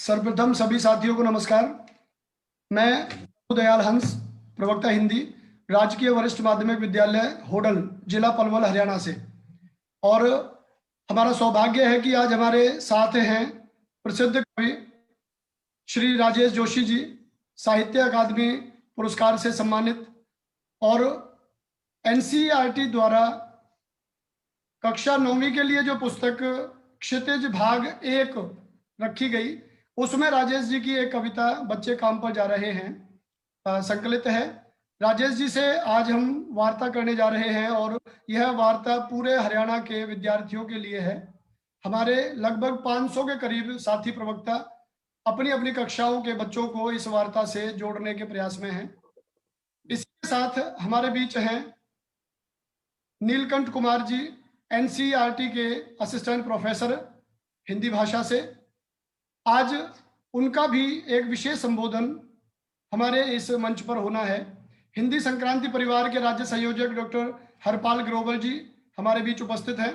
सर्वप्रथम सभी साथियों को नमस्कार। मैं दयाल हंस, प्रवक्ता हिंदी, राजकीय वरिष्ठ माध्यमिक विद्यालय होडल, जिला पलवल, हरियाणा से। और हमारा सौभाग्य है कि आज हमारे साथ हैं प्रसिद्ध कवि श्री राजेश जोशी जी, साहित्य अकादमी पुरस्कार से सम्मानित, और एनसीईआरटी द्वारा कक्षा 9वीं के लिए जो पुस्तक क्षितिज भाग 1 रखी गई, उसमें राजेश जी की एक कविता बच्चे काम पर जा रहे हैं संकलित है। राजेश जी से आज हम वार्ता करने जा रहे हैं और यह वार्ता पूरे हरियाणा के विद्यार्थियों के लिए है। हमारे लगभग 500 के करीब साथी प्रवक्ता अपनी अपनी कक्षाओं के बच्चों को इस वार्ता से जोड़ने के प्रयास में हैं। इसके साथ हमारे बीच हैं नीलकंठ कुमार जी, एनसीईआरटी के असिस्टेंट प्रोफेसर हिंदी भाषा से। आज उनका भी एक विशेष संबोधन हमारे इस मंच पर होना है। हिंदी संक्रांति परिवार के राज्य संयोजक डॉक्टर हरपाल ग्रोवर जी हमारे बीच उपस्थित हैं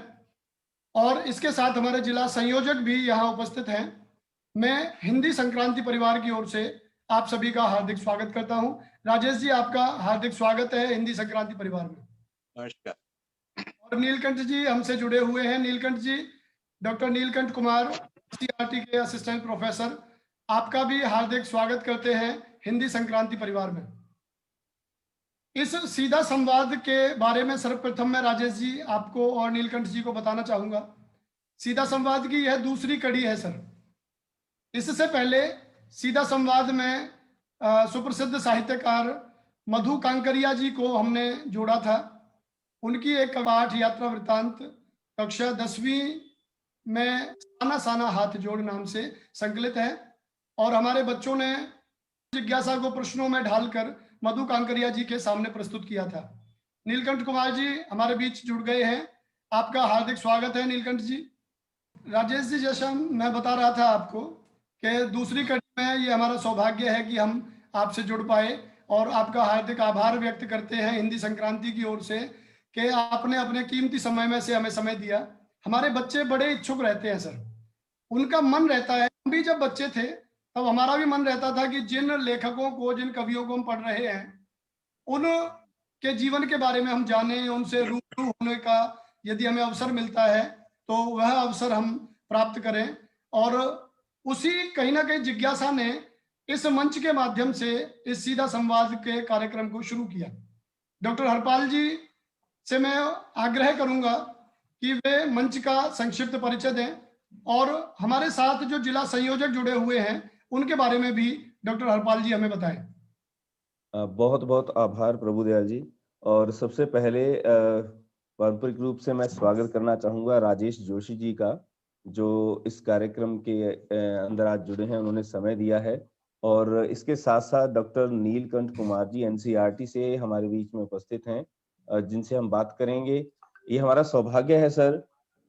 और इसके साथ हमारे जिला संयोजक भी यहाँ उपस्थित हैं। मैं हिंदी संक्रांति परिवार की ओर से आप सभी का हार्दिक स्वागत करता हूँ। राजेश जी, आपका हार्दिक स्वागत है हिंदी संक्रांति परिवार में। नमस्कार। और नीलकंठ जी हमसे जुड़े हुए हैं। नीलकंठ जी, डॉक्टर नीलकंठ कुमार, एनसीईआरटी के असिस्टेंट प्रोफेसर, आपका भी हार्दिक स्वागत करते हैं हिंदी संक्रांति परिवार में। इस सीधा संवाद के बारे में सर्वप्रथम मैं राजेश जी आपको और नीलकंठ जी को बताना चाहूंगा। सीधा संवाद की यह दूसरी कड़ी है सर। इससे पहले सीधा संवाद में सुप्रसिद्ध साहित्यकार मधु कांकरिया जी को हमने जोड़ा था। उनकी एक पाठ यात्रा वृत्तांत कक्षा 10वीं में साना साना हाथ जोड़ नाम से संकलित है और हमारे बच्चों ने जिज्ञासा को प्रश्नों में ढालकर मधु कांकरिया जी के सामने प्रस्तुत किया था। नीलकंठ कुमार जी हमारे बीच जुड़ गए हैं, आपका हार्दिक स्वागत है नीलकंठ जी। राजेश जी, जैसा मैं बता रहा था आपको कि दूसरी कड़ी में ये हमारा सौभाग्य है कि हम आपसे जुड़ पाए और आपका हार्दिक आभार व्यक्त करते हैं हिंदी संक्रांति की ओर से कि आपने अपने कीमती समय में से हमें समय दिया। हमारे बच्चे बड़े इच्छुक रहते हैं सर, उनका मन रहता है, हम भी जब बच्चे थे तब हमारा भी मन रहता था कि जिन लेखकों को, जिन कवियों को हम पढ़ रहे हैं, उनके जीवन के बारे में हम जानें, उनसे रूबरू होने का यदि हमें अवसर मिलता है तो वह अवसर हम प्राप्त करें। और उसी कहीं ना कहीं जिज्ञासा ने इस मंच के माध्यम से इस सीधा संवाद के कार्यक्रम को शुरू किया। डॉक्टर हरपाल जी से मैं आग्रह करूंगा कि वे मंच का संक्षिप्त परिचय दें और हमारे साथ जो जिला संयोजक जुड़े हुए हैं उनके बारे में भी डॉक्टर हरपाल जी हमें बताएं। बहुत बहुत आभार प्रभुदयाल जी। और सबसे पहले पारंपरिक रूप से मैं स्वागत करना चाहूंगा राजेश जोशी जी का, जो इस कार्यक्रम के अंदर आज जुड़े हैं, उन्होंने समय दिया है। और इसके साथ साथ डॉक्टर नीलकंठ कुमार जी एनसीईआरटी से हमारे बीच में उपस्थित हैं, जिनसे हम बात करेंगे। ये हमारा सौभाग्य है सर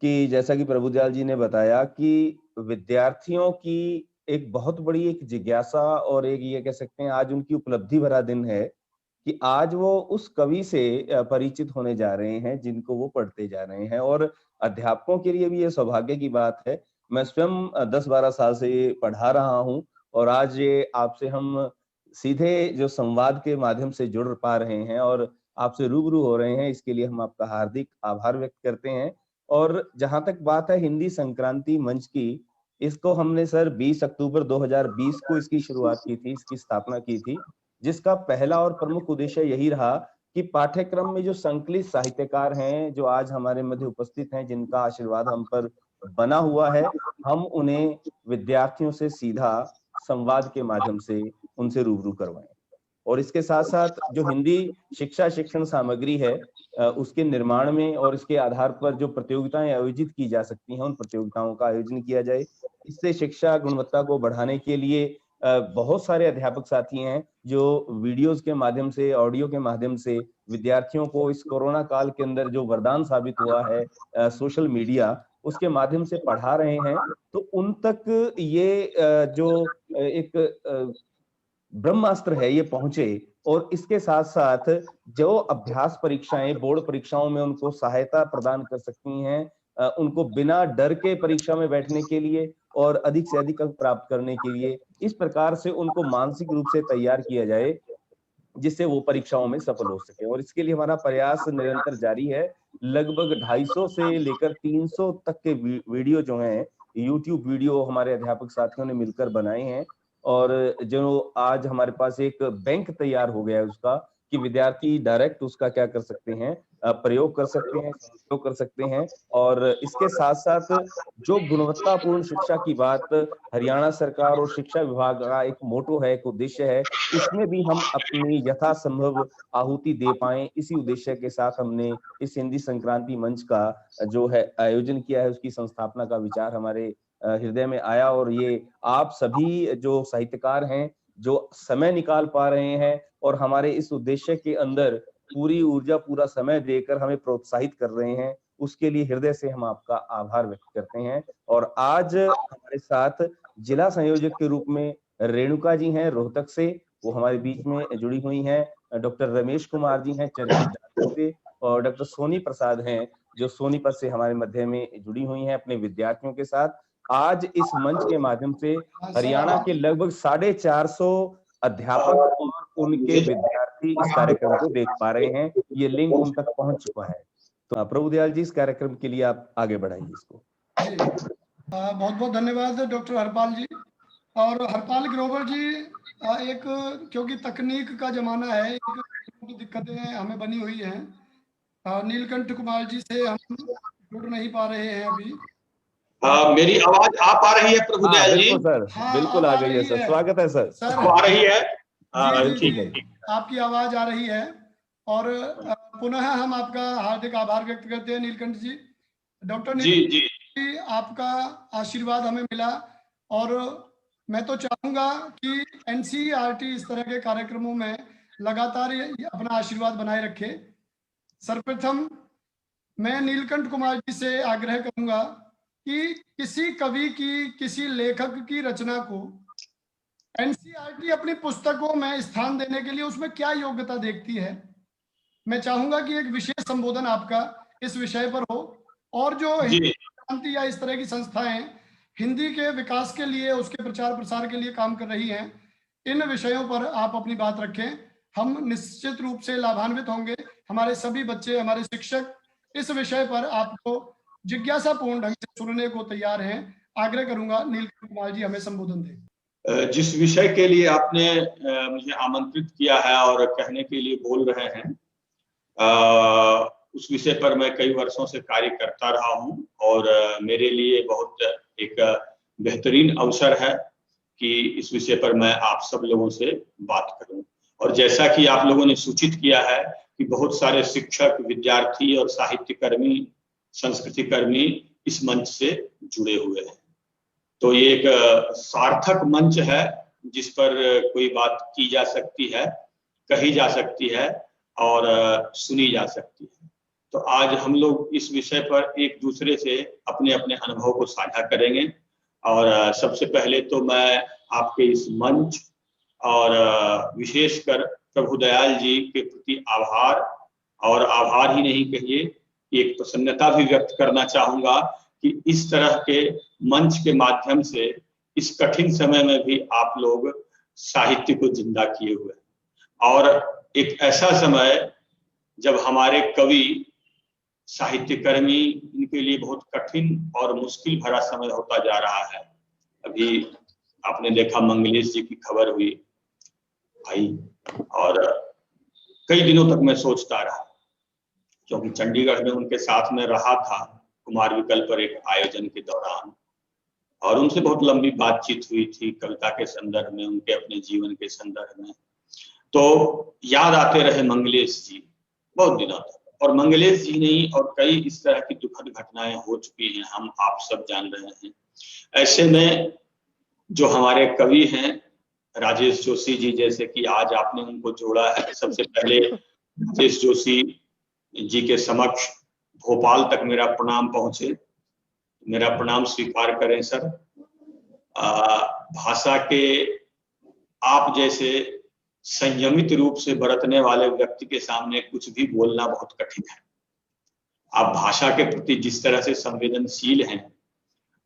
कि जैसा कि प्रभुदयाल जी ने बताया कि विद्यार्थियों की एक बहुत बड़ी एक जिज्ञासा और एक ये कह सकते हैं आज उनकी उपलब्धि भरा दिन है कि आज वो उस कवि से परिचित होने जा रहे हैं जिनको वो पढ़ते जा रहे हैं। और अध्यापकों के लिए भी ये सौभाग्य की बात है। मैं स्वयं 10-12 साल से ये पढ़ा रहा हूँ और आज ये आपसे हम सीधे जो संवाद के माध्यम से जुड़ पा रहे हैं और आपसे रूबरू हो रहे हैं, इसके लिए हम आपका हार्दिक आभार व्यक्त करते हैं। और जहां तक बात है हिंदी संक्रांति मंच की, इसको हमने सर 20 अक्टूबर 2020 को इसकी शुरुआत की थी, इसकी स्थापना की थी, जिसका पहला और प्रमुख उद्देश्य यही रहा कि पाठ्यक्रम में जो संकलित साहित्यकार हैं, जो आज हमारे मध्य उपस्थित हैं, जिनका आशीर्वाद हम पर बना हुआ है, हम उन्हें विद्यार्थियों से सीधा संवाद के माध्यम से उनसे रूबरू करवाएं। और इसके साथ साथ जो हिंदी शिक्षा शिक्षण सामग्री है, उसके निर्माण में और इसके आधार पर जो प्रतियोगिताएं आयोजित की जा सकती हैं, उन प्रतियोगिताओं का आयोजन किया जाए। इससे शिक्षा गुणवत्ता को बढ़ाने के लिए बहुत सारे अध्यापक साथी हैं जो वीडियोस के माध्यम से, ऑडियो के माध्यम से विद्यार्थियों को इस कोरोना काल के अंदर जो वरदान साबित हुआ है सोशल मीडिया, उसके माध्यम से पढ़ा रहे हैं। तो उन तक ये जो एक ब्रह्मास्त्र है ये पहुंचे। और इसके साथ साथ जो अभ्यास परीक्षाएं, बोर्ड परीक्षाओं में उनको सहायता प्रदान कर सकती हैं, उनको बिना डर के परीक्षा में बैठने के लिए और अधिक से अधिक अंक प्राप्त करने के लिए इस प्रकार से उनको मानसिक रूप से तैयार किया जाए जिससे वो परीक्षाओं में सफल हो सके। और इसके लिए हमारा प्रयास निरंतर जारी है। लगभग 250 से लेकर 300 तक के वीडियो जो हैं, YouTube वीडियो हमारे अध्यापक साथियों ने मिलकर बनाए हैं। और जो आज हमारे पास एक बैंक तैयार हो गया है उसका, कि विद्यार्थी डायरेक्ट उसका क्या कर सकते हैं, प्रयोग कर सकते हैं, उपयोग कर सकते हैं। और इसके साथ साथ जो गुणवत्तापूर्ण शिक्षा की बात हरियाणा सरकार और शिक्षा विभाग का एक मोटो है, एक उद्देश्य है, उसमें भी हम अपनी यथासंभव आहुति दे पाए, इसी उद्देश्य के साथ हमने इस हिंदी संक्रांति मंच का जो है आयोजन किया है। उसकी संस्थापना का विचार हमारे हृदय में आया। और ये आप सभी जो साहित्यकार हैं, जो समय निकाल पा रहे हैं और हमारे इस उद्देश्य के अंदर पूरी ऊर्जा, पूरा समय देकर हमें प्रोत्साहित कर रहे हैं, उसके लिए हृदय से हम आपका आभार व्यक्त करते हैं। और आज हमारे साथ जिला संयोजक के रूप में रेणुका जी हैं रोहतक से, वो हमारे बीच में जुड़ी हुई हैं। डॉक्टर रमेश कुमार जी हैं चरखी दादरी से, और डॉक्टर सोनी प्रसाद हैं जो सोनीपत से हमारे मध्य में जुड़ी हुई हैं अपने विद्यार्थियों के साथ। आज इस मंच के माध्यम से हरियाणा के लगभग 450 अध्यापक और उनके विद्यार्थी इस कार्यक्रम को देख पा रहे हैं। ये लिंक उन तक पहुंच चुका है। तो प्रभुदयाल जी, इस कार्यक्रम के लिए आप आगे बढ़ाइए इसको। बहुत बहुत धन्यवाद डॉक्टर हरपाल जी। और हरपाल ग्रोवर जी, एक क्योंकि तकनीक का जमाना है, एक दिक्कतें हमें बनी हुई हैं। नीलकंठ कुमार जी से हम जुड़ नहीं पा रहे हैं अभी। मेरी आवाज आ पा रही है प्रभुदयाल जी? बिल्कुल सर, बिल्कुल आ गई है सर। स्वागत है सर। आ रही है? ठीक है, आपकी आवाज आ रही है। और पुनः हम आपका हार्दिक आभार व्यक्त करते हैं नीलकंठ जी। डॉक्टर नीलकंठ जी, आपका आशीर्वाद हमें मिला, और मैं तो चाहूंगा कि एनसीईआरटी इस तरह के कार्यक्रमों में लगातार अपना आशीर्वाद बनाए रखे। सर्वप्रथम मैं नीलकंठ कुमार जी से आग्रह करूंगा कि किसी कवि की, किसी लेखक की रचना को एनसीईआरटी अपनी पुस्तकों में स्थान देने के लिए उसमें क्या योग्यता देखती है। मैं चाहूंगा कि एक विशेष संबोधन आपका इस विषय पर हो, और जो क्रांति या इस तरह की संस्थाएं हिंदी के विकास के लिए, उसके प्रचार प्रसार के लिए काम कर रही हैं, इन विषयों पर आप अपनी बात रखें। हम निश्चित रूप से लाभान्वित होंगे। हमारे सभी बच्चे, हमारे शिक्षक इस विषय पर आपको जिज्ञासापूर्ण ढंग से सुनने को तैयार हैं। आग्रह करूंगा नीलकंठ कुमार जी हमें संबोधन दें। जिस विषय के लिए आपने मुझे आमंत्रित किया है और कहने के लिए बोल रहे हैं, उस विषय पर मैं कई वर्षों से कार्य करता रहा हूं, और मेरे लिए बहुत एक बेहतरीन अवसर है कि इस विषय पर मैं आप सब लोगों से बात करूं। और जैसा कि आप लोगों ने सूचित किया है कि बहुत सारे शिक्षक, विद्यार्थी और साहित्यकर्मी, संस्कृति कर्मी इस मंच से जुड़े हुए हैं, तो ये एक सार्थक मंच है जिस पर कोई बात की जा सकती है, कही जा सकती है और सुनी जा सकती है। तो आज हम लोग इस विषय पर एक दूसरे से अपने अपने अनुभव को साझा करेंगे। और सबसे पहले तो मैं आपके इस मंच और विशेषकर प्रभुदयाल जी के प्रति आभार, और आभार ही नहीं कहिए, एक प्रसन्नता भी व्यक्त करना चाहूंगा कि इस तरह के मंच के माध्यम से इस कठिन समय में भी आप लोग साहित्य को जिंदा किए हुए हैं। और एक ऐसा समय जब हमारे कवि, साहित्यकर्मी, इनके लिए बहुत कठिन और मुश्किल भरा समय होता जा रहा है। अभी आपने देखा मंगलेश जी की खबर हुई भाई, और कई दिनों तक मैं सोचता रहा, क्योंकि चंडीगढ़ में उनके साथ में रहा था कुमार विकल्प पर एक आयोजन के दौरान, और उनसे बहुत लंबी बातचीत हुई थी कविता के संदर्भ में, उनके अपने जीवन के संदर्भ में। तो याद आते रहे मंगलेश जी बहुत दिनों तक, और मंगलेश जी नहीं और कई इस तरह की दुखद घटनाएं हो चुकी हैं, हम आप सब जान रहे हैं। ऐसे में जो हमारे कवि हैं राजेश जोशी जी, जैसे कि आज आपने उनको जोड़ा है, सबसे पहले राजेश जोशी जी के समक्ष भोपाल तक मेरा प्रणाम पहुंचे, मेरा प्रणाम स्वीकार करें सर। भाषा के आप जैसे संयमित रूप से बरतने वाले व्यक्ति के सामने कुछ भी बोलना बहुत कठिन है। आप भाषा के प्रति जिस तरह से संवेदनशील हैं,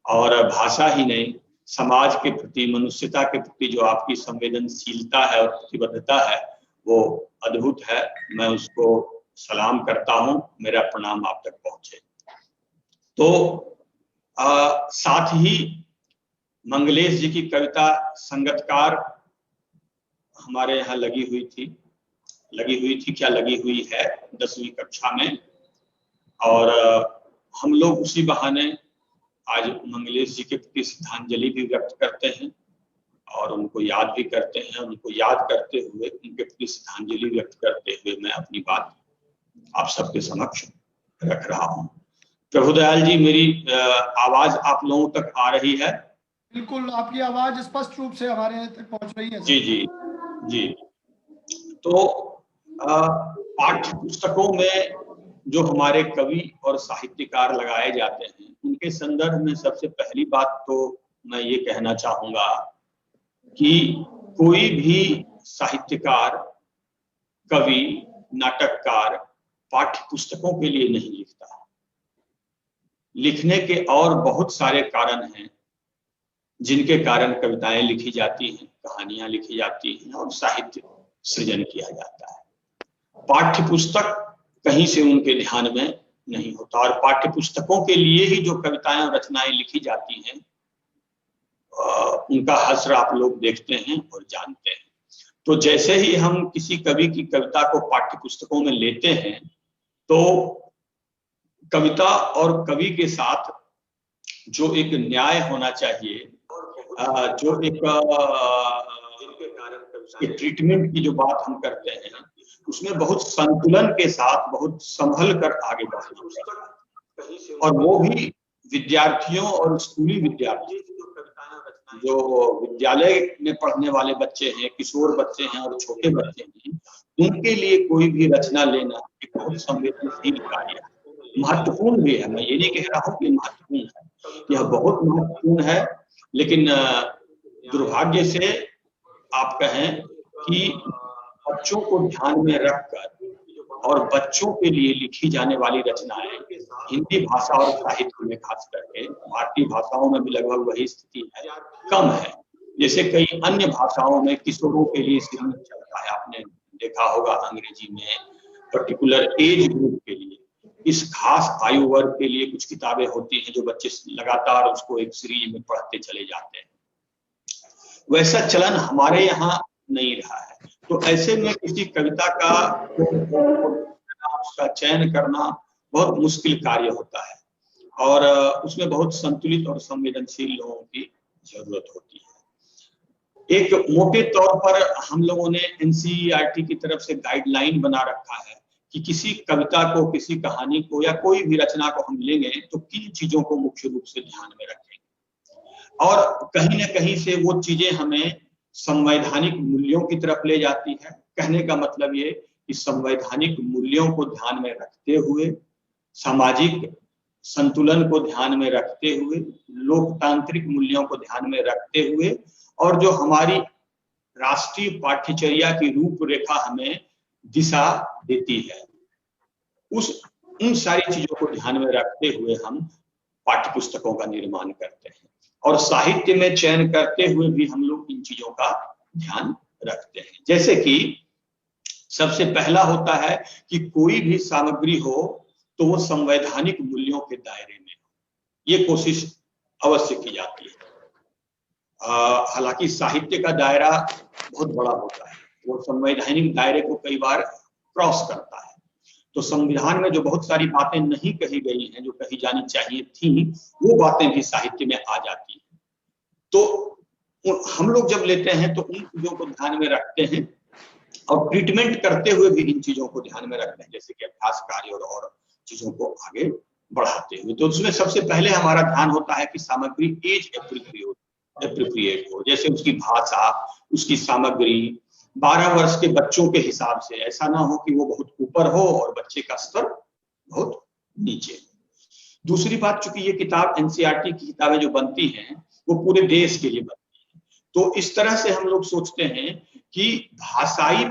और भाषा ही नहीं, समाज के प्रति, मनुष्यता के प्रति जो आपकी संवेदनशीलता है और प्रतिबद्धता है वो अद्भुत है। मैं उसको सलाम करता हूं, मेरा प्रणाम आप तक पहुंचे। तो साथ ही मंगलेश जी की कविता संगतकार हमारे यहाँ लगी हुई थी क्या लगी हुई है 10वीं कक्षा में, और हम लोग उसी बहाने आज मंगलेश जी के प्रति श्रद्धांजलि भी व्यक्त करते हैं और उनको याद भी करते हैं। उनको याद करते हुए, उनके प्रति श्रद्धांजलि व्यक्त करते हुए मैं अपनी बात आप सबके समक्ष रख रहा हूँ। प्रभुदयाल जी, मेरी आवाज आप लोगों तक आ रही है? बिल्कुल, आपकी आवाज स्पष्ट रूप से हमारे तक पहुंच रही है। जी जी जी। तो पाठ्य पुस्तकों में जो हमारे कवि और साहित्यकार लगाए जाते हैं, उनके संदर्भ में सबसे पहली बात तो मैं ये कहना चाहूंगा कि कोई भी साहित्यकार, कवि, नाटककार पाठ्य पुस्तकों के लिए नहीं लिखता। लिखने के और बहुत सारे कारण हैं जिनके कारण कविताएं लिखी जाती हैं, कहानियां लिखी जाती हैं और साहित्य सृजन किया जाता है। पाठ्य पुस्तक कहीं से उनके ध्यान में नहीं होता, और पाठ्य पुस्तकों के लिए ही जो कविताएं और रचनाएं लिखी जाती हैं उनका हश्र आप लोग देखते हैं और जानते हैं। तो जैसे ही हम किसी कवि की कविता को पाठ्य पुस्तकों में लेते हैं तो कविता और कवि के साथ जो एक न्याय होना चाहिए, जो एक ट्रीटमेंट की जो बात हम करते हैं, उसमें बहुत संतुलन के साथ बहुत संभल कर आगे बढ़ना चाहिए। और वो भी विद्यार्थियों और स्कूली विद्यार्थी, जो विद्यालय में पढ़ने वाले बच्चे हैं, किशोर बच्चे हैं और छोटे बच्चे हैं, उनके लिए कोई भी रचना लेना एक बहुत संवेदनशील कार्य है, महत्वपूर्ण भी है। मैं ये नहीं कह रहा हूँ कि महत्वपूर्ण है, यह बहुत महत्वपूर्ण है। लेकिन दुर्भाग्य से आप कहें कि बच्चों को ध्यान में रखकर और बच्चों के लिए लिखी जाने वाली रचनाएं हिंदी भाषा और साहित्य में, खास करके भारतीय भाषाओं में भी लगभग वही स्थिति है, कम है। जैसे कई अन्य भाषाओं में किशोरों के लिए श्रीमत चलता है, आपने देखा होगा अंग्रेजी में पर्टिकुलर एज ग्रुप के लिए, इस खास आयु वर्ग के लिए कुछ किताबें होती हैं जो बच्चे लगातार उसको एक सीरीज में पढ़ते चले जाते हैं। वैसा चलन हमारे यहाँ नहीं रहा है। तो ऐसे में किसी कविता का उसका चयन करना बहुत मुश्किल कार्य होता है और उसमें बहुत संतुलित और संवेदनशील लोगों की जरूरत होती है। एक मोटे तौर पर हम लोगों ने एनसीईआरटी की तरफ से गाइडलाइन बना रखा है कि किसी कविता को, किसी कहानी को या कोई भी रचना को हम लेंगे तो किन चीजों को मुख्य रूप से ध्यान में रखेंगे, और कहीं ना कहीं से वो चीजें हमें संवैधानिक मूल्यों की तरफ ले जाती है। कहने का मतलब ये कि संवैधानिक मूल्यों को ध्यान में रखते हुए, सामाजिक संतुलन को ध्यान में रखते हुए, लोकतांत्रिक मूल्यों को ध्यान में रखते हुए, और जो हमारी राष्ट्रीय पाठ्यचर्या की रूपरेखा हमें दिशा देती है, उन सारी चीजों को ध्यान में रखते हुए हम पाठ्य पुस्तकों का निर्माण करते हैं। और साहित्य में चयन करते हुए भी हम लोग इन चीजों का ध्यान रखते हैं। जैसे कि सबसे पहला होता है कि कोई भी सामग्री हो तो वो संवैधानिक मूल्यों के दायरे में हो, ये कोशिश अवश्य की जाती है। हालांकि साहित्य का दायरा बहुत बड़ा होता है, वो संवैधानिक दायरे को कई बार क्रॉस करता है। तो संविधान में जो बहुत सारी बातें नहीं कही गई हैं, जो कही जानी चाहिए थी, वो बातें भी साहित्य में आ जाती हैं। तो हम लोग जब लेते हैं तो उन चीजों को ध्यान में रखते हैं और ट्रीटमेंट करते हुए भी इन चीजों को ध्यान में रखते हैं, जैसे कि अभ्यास कार्य और चीजों को आगे बढ़ाते हुए। तो उसमें सबसे पहले हमारा ध्यान होता है कि सामग्री एज एप्रोप्रिएट हो, जैसे उसकी भाषा, उसकी सामग्री 12 वर्ष के बच्चों के हिसाब से, ऐसा ना हो कि वो बहुत ऊपर हो और बच्चे का स्तर बहुत नीचे। दूसरी बात, चूंकि ये किताब एनसीईआरटी की किताबें जो बनती हैं वो पूरे देश के लिए बनती हैं, तो इस तरह से हम लोग सोचते हैं कि भाषाई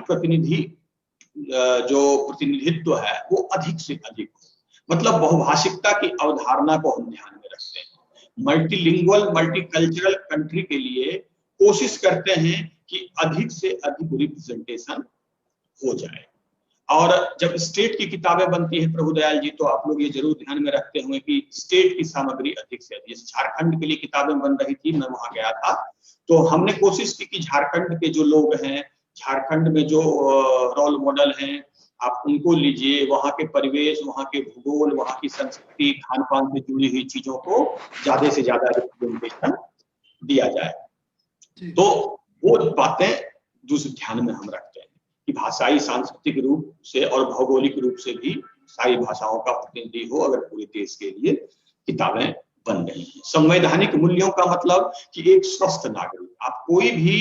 जो प्रतिनिधित्व है वो अधिक से अधिक हो, मतलब बहुभाषिकता की अवधारणा को हम ध्यान में रखते हैं मल्टीलिंगुअल मल्टीकल्चरल कंट्री के लिए कोशिश करते हैं कि अधिक से अधिक रिप्रेजेंटेशन हो जाए। और जब स्टेट की किताबें बनती है प्रभुदयाल जी, तो आप लोग ये जरूर ध्यान में रखते होंगे कि स्टेट की सामग्री अधिक से अधिक। झारखंड के लिए किताबें बन रही थी, मैं वहां गया था, तो हमने कोशिश की कि झारखंड के जो लोग हैं, झारखंड में जो रोल मॉडल हैं, आप उनको लीजिए, वहां के परिवेश, वहां के भूगोल, वहां की संस्कृति, खान पान से जुड़ी हुई चीजों को ज्यादा से ज्यादा रिप्रेजेंटेशन दिया जाए। तो वो बातें दूसरे ध्यान में हम रखते हैं कि भाषाई सांस्कृतिक रूप से और भौगोलिक रूप से भी सारी भाषाओं का प्रतिनिधि हो अगर पूरे देश के लिए किताबें बन रही हैं। संवैधानिक मूल्यों का मतलब कि एक स्वस्थ नागरिक, आप कोई भी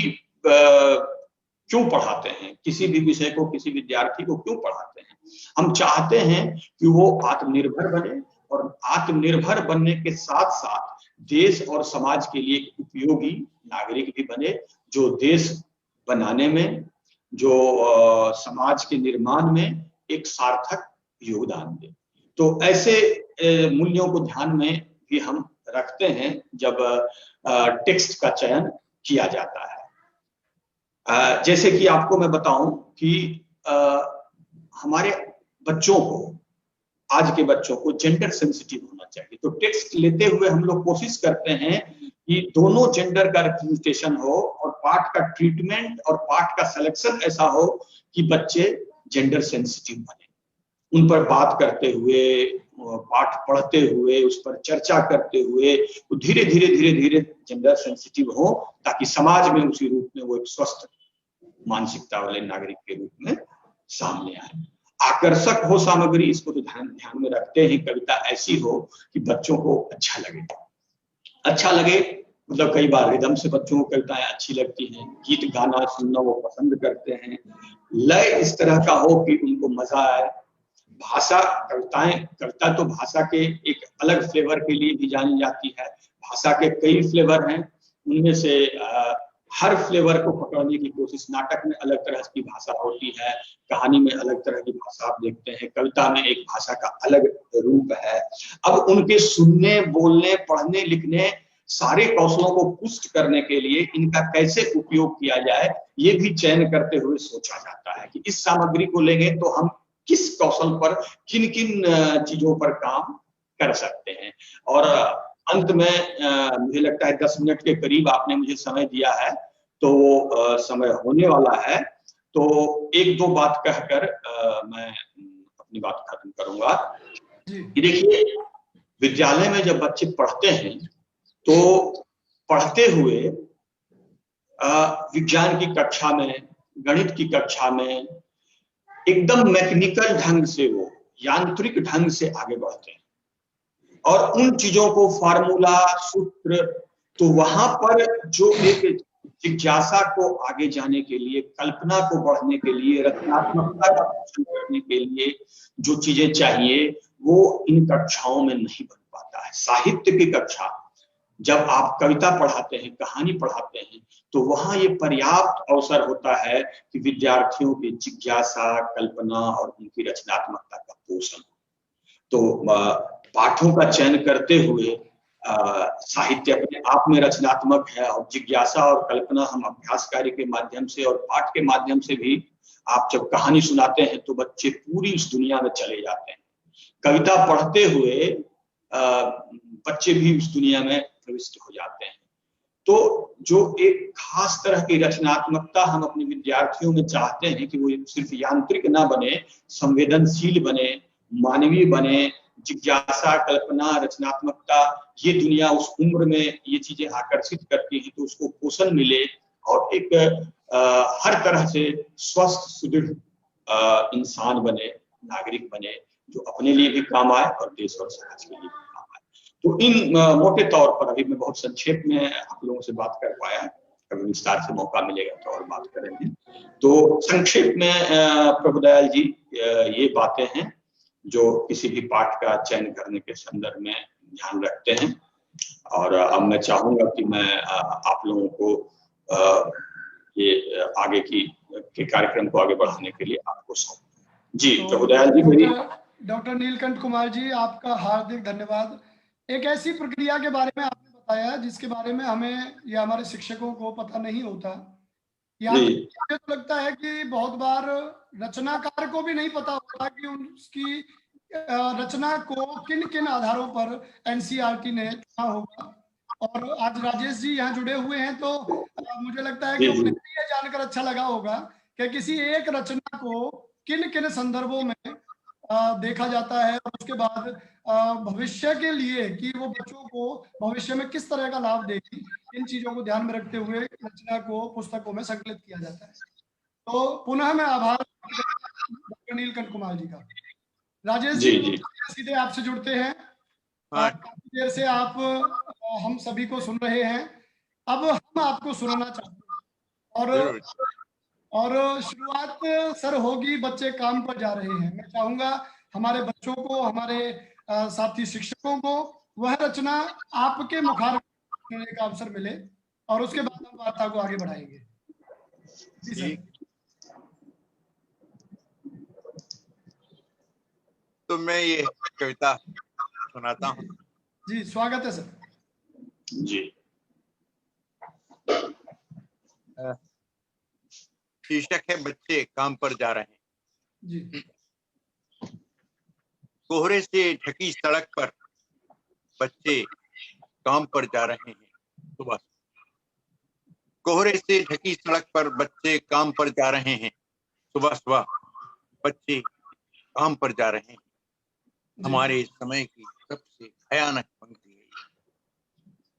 क्यों पढ़ाते हैं, किसी भी विषय को, किसी विद्यार्थी को क्यों पढ़ाते हैं? हम चाहते हैं कि वो आत्मनिर्भर बने, और आत्मनिर्भर बनने के साथ साथ देश और समाज के लिए उपयोगी नागरिक भी बने, जो देश बनाने में, जो समाज के निर्माण में एक सार्थक योगदान दे। तो ऐसे मूल्यों को ध्यान में भी हम रखते हैं जब टेक्स्ट का चयन किया जाता है। जैसे कि आपको मैं बताऊं कि हमारे बच्चों को, आज के बच्चों को जेंडर सेंसिटिव होना चाहिए। तो टेक्स्ट लेते हुए हम लोग कोशिश करते हैं कि दोनों जेंडर का रिप्रेजेंटेशन हो, और पाठ का ट्रीटमेंट और पाठ का सिलेक्शन ऐसा हो कि बच्चे जेंडर सेंसिटिव बने। उन पर बात करते हुए, पाठ पढ़ते हुए, उस पर चर्चा करते हुए वो धीरे धीरे जेंडर सेंसिटिव हो, ताकि समाज में उसी रूप में वो एक स्वस्थ मानसिकता वाले नागरिक के रूप में सामने आए। आकर्षक हो सामग्री, इसको तो ध्यान में रखते हैं। कविता ऐसी हो कि बच्चों को अच्छा लगे। अच्छा लगे मतलब कई बार रिदम से बच्चों को कविताएं अच्छी लगती हैं, गीत गाना सुनना वो पसंद करते हैं, लय इस तरह का हो कि उनको मजा आए। भाषा, कविता तो भाषा के एक अलग फ्लेवर के लिए भी जानी जाती है। भाषा के कई फ्लेवर हैं, उनमें से हर फ्लेवर को पकड़ने की कोशिश, नाटक में अलग तरह की भाषा होती है, कहानी में अलग तरह की भाषा आप देखते हैं, कविता में एक भाषा का अलग रूप है। अब उनके सुनने, बोलने, पढ़ने, लिखने, सारे कौशलों को पुष्ट करने के लिए इनका कैसे उपयोग किया जाए, ये भी चयन करते हुए सोचा जाता है कि इस सामग्री को लेंगे तो हम किस कौशल पर, किन किन चीजों पर काम कर सकते हैं। और अंत में मुझे लगता है 10 मिनट के करीब आपने मुझे समय दिया है, तो वो समय होने वाला है, तो एक दो बात कहकर मैं अपनी बात खत्म करूंगा। देखिए, विद्यालय में जब बच्चे पढ़ते हैं तो पढ़ते हुए विज्ञान की कक्षा में, गणित की कक्षा में एकदम मैकेनिकल ढंग से, वो यांत्रिक ढंग से आगे बढ़ते हैं, और उन चीजों को, फार्मूला, सूत्र, तो वहां पर जो एक जिज्ञासा को आगे जाने के लिए, कल्पना को बढ़ने के लिए, रचनात्मकता का पोषण करने के लिए जो चीजें चाहिए, वो इन कक्षाओं में नहीं बन पाता है। साहित्य की कक्षा, जब आप कविता पढ़ाते हैं, कहानी पढ़ाते हैं, तो वहां ये पर्याप्त अवसर होता है कि विद्यार्थियों की जिज्ञासा, कल्पना और उनकी रचनात्मकता का पोषण। तो पाठों का चयन करते हुए साहित्य अपने आप में रचनात्मक है, और जिज्ञासा और कल्पना हम अभ्यास कार्य के माध्यम से और पाठ के माध्यम से भी, आप जब कहानी सुनाते हैं तो बच्चे पूरी उस दुनिया में चले जाते हैं। कविता पढ़ते हुए बच्चे भी उस दुनिया में प्रविष्ट हो जाते हैं। तो जो एक खास तरह की रचनात्मकता हम अपने विद्यार्थियों में चाहते हैं कि वो सिर्फ यांत्रिक ना बने, संवेदनशील बने, मानवीय बने, जिज्ञासा, कल्पना, रचनात्मकता, ये दुनिया उस उम्र में ये चीजें आकर्षित करती हैं, तो उसको पोषण मिले, और एक हर तरह से स्वस्थ, सुदृढ़ इंसान बने, नागरिक बने, जो अपने लिए भी काम आए और देश और समाज के लिए भी काम आए। तो इन मोटे तौर पर अभी मैं बहुत संक्षेप में आप लोगों से बात कर पाया, कभी विस्तार से मौका मिलेगा तो और बात करेंगे। तो संक्षेप में प्रभुदयाल जी ये बातें हैं जो किसी भी पाठ का चयन करने के संदर्भ में ध्यान रखते हैं। और अब मैं चाहूंगा कि मैं आप लोगों को ये आगे के कार्यक्रम को आगे बढ़ाने के लिए आपको सौंपूं। जी प्रभुदयाल जी। मेरी डॉक्टर नीलकंठ कुमार जी, आपका हार्दिक धन्यवाद। एक ऐसी प्रक्रिया के बारे में आपने बताया जिसके बारे में हमें या हमारे शिक्षकों को पता नहीं होता। यहाँ जी मुझे तो लगता है कि बहुत बार रचनाकार को भी नहीं पता होता कि उसकी रचना को किन किन आधारों पर एनसीईआरटी ने चुना होगा। और आज राजेश जी यहाँ जुड़े हुए हैं तो मुझे लगता है कि जी उन्हें जी भी ये जानकर अच्छा लगा होगा कि किसी एक रचना को किन किन संदर्भों में देखा जाता है और उसके बाद भविष्य के लिए कि वो बच्चों को भविष्य में किस तरह का लाभ देगी, इन चीजों को ध्यान में रखते हुए रचना को पुस्तकों में संकलित किया जाता है। तो पुनः मैं आभार डॉक्टर नीलकंठ कुमार जी का। राजेश जी जी सीधे आपसे जुड़ते हैं। हाँ। काफी देर से आप हम सभी को सुन रहे हैं, अब हम आपको सुनना चाहते हैं और शुरुआत सर होगी बच्चे काम पर जा रहे हैं। मैं चाहूंगा हमारे बच्चों को, हमारे साथी शिक्षकों को वह रचना आपके मुखार सुनने का अवसर मिले और उसके बाद हम वार्ता को आगे बढ़ाएंगे। जी सर। तो मैं ये कविता सुनाता हूँ। जी स्वागत है सर। जी शीर्षक है बच्चे काम पर जा रहे हैं। जी। कोहरे से ढकी सड़क पर बच्चे काम पर जा रहे हैं सुबह। कोहरे से ढकी सड़क पर बच्चे काम पर जा रहे हैं सुबह सुबह। बच्चे काम पर जा रहे हैं। हमारे समय की सबसे भयानक पंक्ति है ये।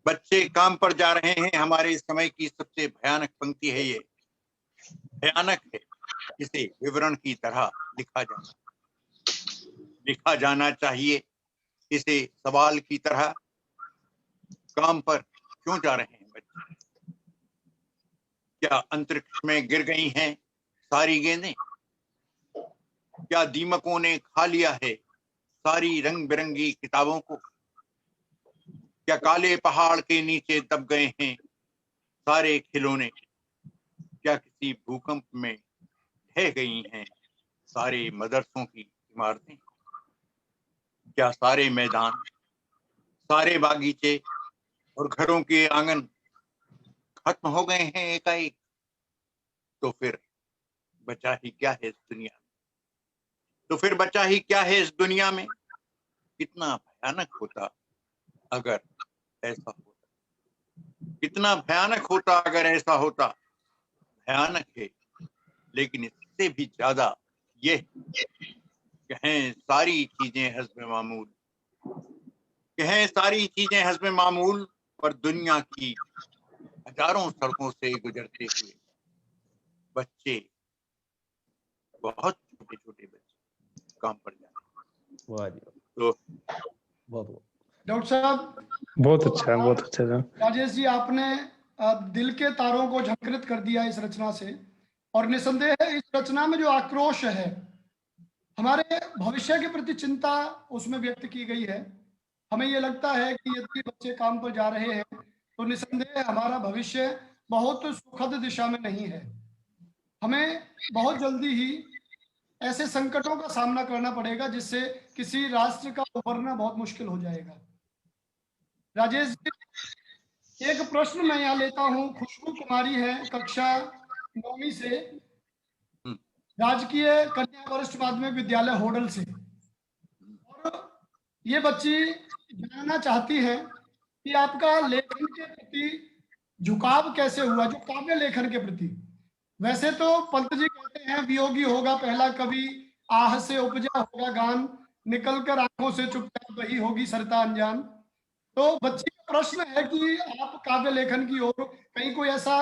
बच्चे काम पर जा रहे हैं, हमारे समय की सबसे भयानक पंक्ति है ये। भयानक है, इसे विवरण की तरह लिखा जाना चाहिए। इसे सवाल की तरह। काम पर क्यों जा रहे हैं बच्चे? क्या अंतरिक्ष में गिर गई हैं सारी गेंदें? क्या दीमकों ने खा लिया है सारी रंग बिरंगी किताबों को? क्या काले पहाड़ के नीचे दब गए हैं सारे खिलौने? क्या किसी भूकंप में ढह गई हैं सारे मदरसों की इमारतें? क्या सारे मैदान, सारे बागीचे और घरों के आंगन खत्म हो गए हैं एकाएक? तो फिर बचा ही क्या है इस दुनिया में? तो फिर बचा ही क्या है इस दुनिया में? कितना भयानक होता अगर ऐसा होता। कितना भयानक होता अगर ऐसा होता। भयानक है, लेकिन इससे भी ज्यादा ये कहें सारी चीजें हस्बे मामूल। कहें सारी चीजें हस्बे मामूल, पर दुनिया की हजारों सड़कों से गुजरते हुए बच्चे, बहुत छोटे छोटे बच्चे काम पर जाते हैं। वाह जी, तो बहुत डॉक्टर साहब बहुत अच्छा, बहुत अच्छा था। राजेश जी, आपने दिल के तारों को झंकृत कर दिया इस रचना से। और निसंदेह इस रचना में जो आक्रोश है, हमारे भविष्य के प्रति चिंता उसमें व्यक्त की गई है। हमें ये लगता है कि यदि बच्चे काम पर जा रहे हैं तो निसंदेह हमारा भविष्य बहुत सुखद दिशा में नहीं है। हमें बहुत जल्दी ही ऐसे संकटों का सामना करना पड़ेगा जिससे किसी राष्ट्र का उभरना बहुत मुश्किल हो जाएगा। राजेश जी, एक प्रश्न मैं यहाँ लेता हूँ। खुशबू कुमारी है, कक्षा 9वीं से, राजकीय कन्या वरिष्ठ माध्यमिक विद्यालय होडल से। और ये बच्ची जानना चाहती है कि आपका लेखन के प्रति झुकाव कैसे हुआ, जो काव्य लेखन के प्रति। वैसे तो पंत जी कहते हैं वियोगी होगा पहला कवि, आह से उपजा होगा गान, निकल कर आंखों से चुपचाप वही होगी सरता अनजान। तो बच्ची का प्रश्न है कि आप काव्य लेखन की ओर कहीं कोई ऐसा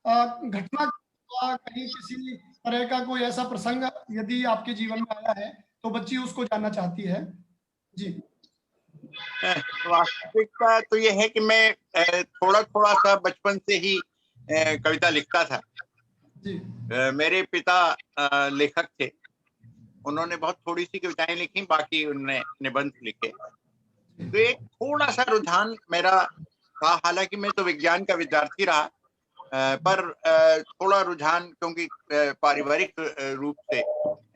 घटना, कहीं किसी तरह का कोई ऐसा प्रसंग यदि आपके जीवन में आया है तो बच्ची उसको जानना चाहती है। जी। वास्तविकता तो ये है कि मैं थोड़ा थोड़ा सा बचपन से ही कविता लिखता था। जी। मेरे पिता लेखक थे। उन्होंने बहुत थोड़ी सी कविताएं लिखी, बाकी उन्होंने निबंध लिखे। तो एक थोड़ा सा रुझान मेरा था, हालांकि मैं तो विज्ञान का विद्यार्थी रहा, पर थोड़ा रुझान क्योंकि पारिवारिक रूप से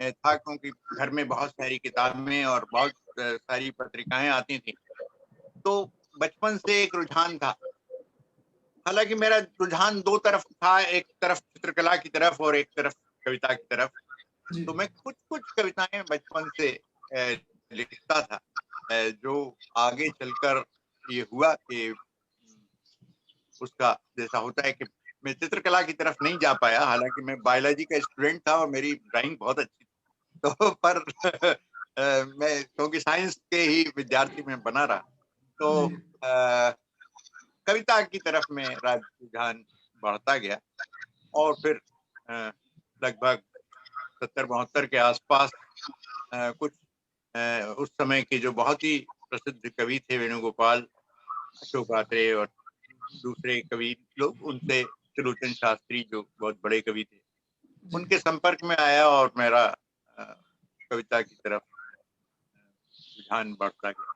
था, क्योंकि घर में बहुत सारी किताबें और बहुत सारी पत्रिकाएं आती थी। तो बचपन से एक रुझान था। हालांकि मेरा रुझान दो तरफ था, एक तरफ चित्रकला की तरफ और एक तरफ कविता की तरफ। जी तो मैं कुछ कुछ कविताएं बचपन से लिखता था, जो आगे चलकर ये हुआ कि उसका जैसा होता है कि मैं चित्रकला की तरफ नहीं जा पाया। हालांकि मैं बायोलॉजी का स्टूडेंट था और मेरी ड्राइंग बहुत अच्छी थी, तो पर मैं क्योंकि साइंस के ही विद्यार्थी में बना रहा, तो जी कविता की तरफ मेरा रुझान बढ़ता गया। और फिर लगभग 70-72 के आसपास कुछ उस समय के जो बहुत ही प्रसिद्ध कवि थे, वेणुगोपाल, अशोक आत्रेय और दूसरे कवि लोग, उनसे त्रिलोचन शास्त्री जो बहुत बड़े कवि थे, उनके संपर्क में आया और मेरा कविता की तरफ रुझान बढ़ता गया।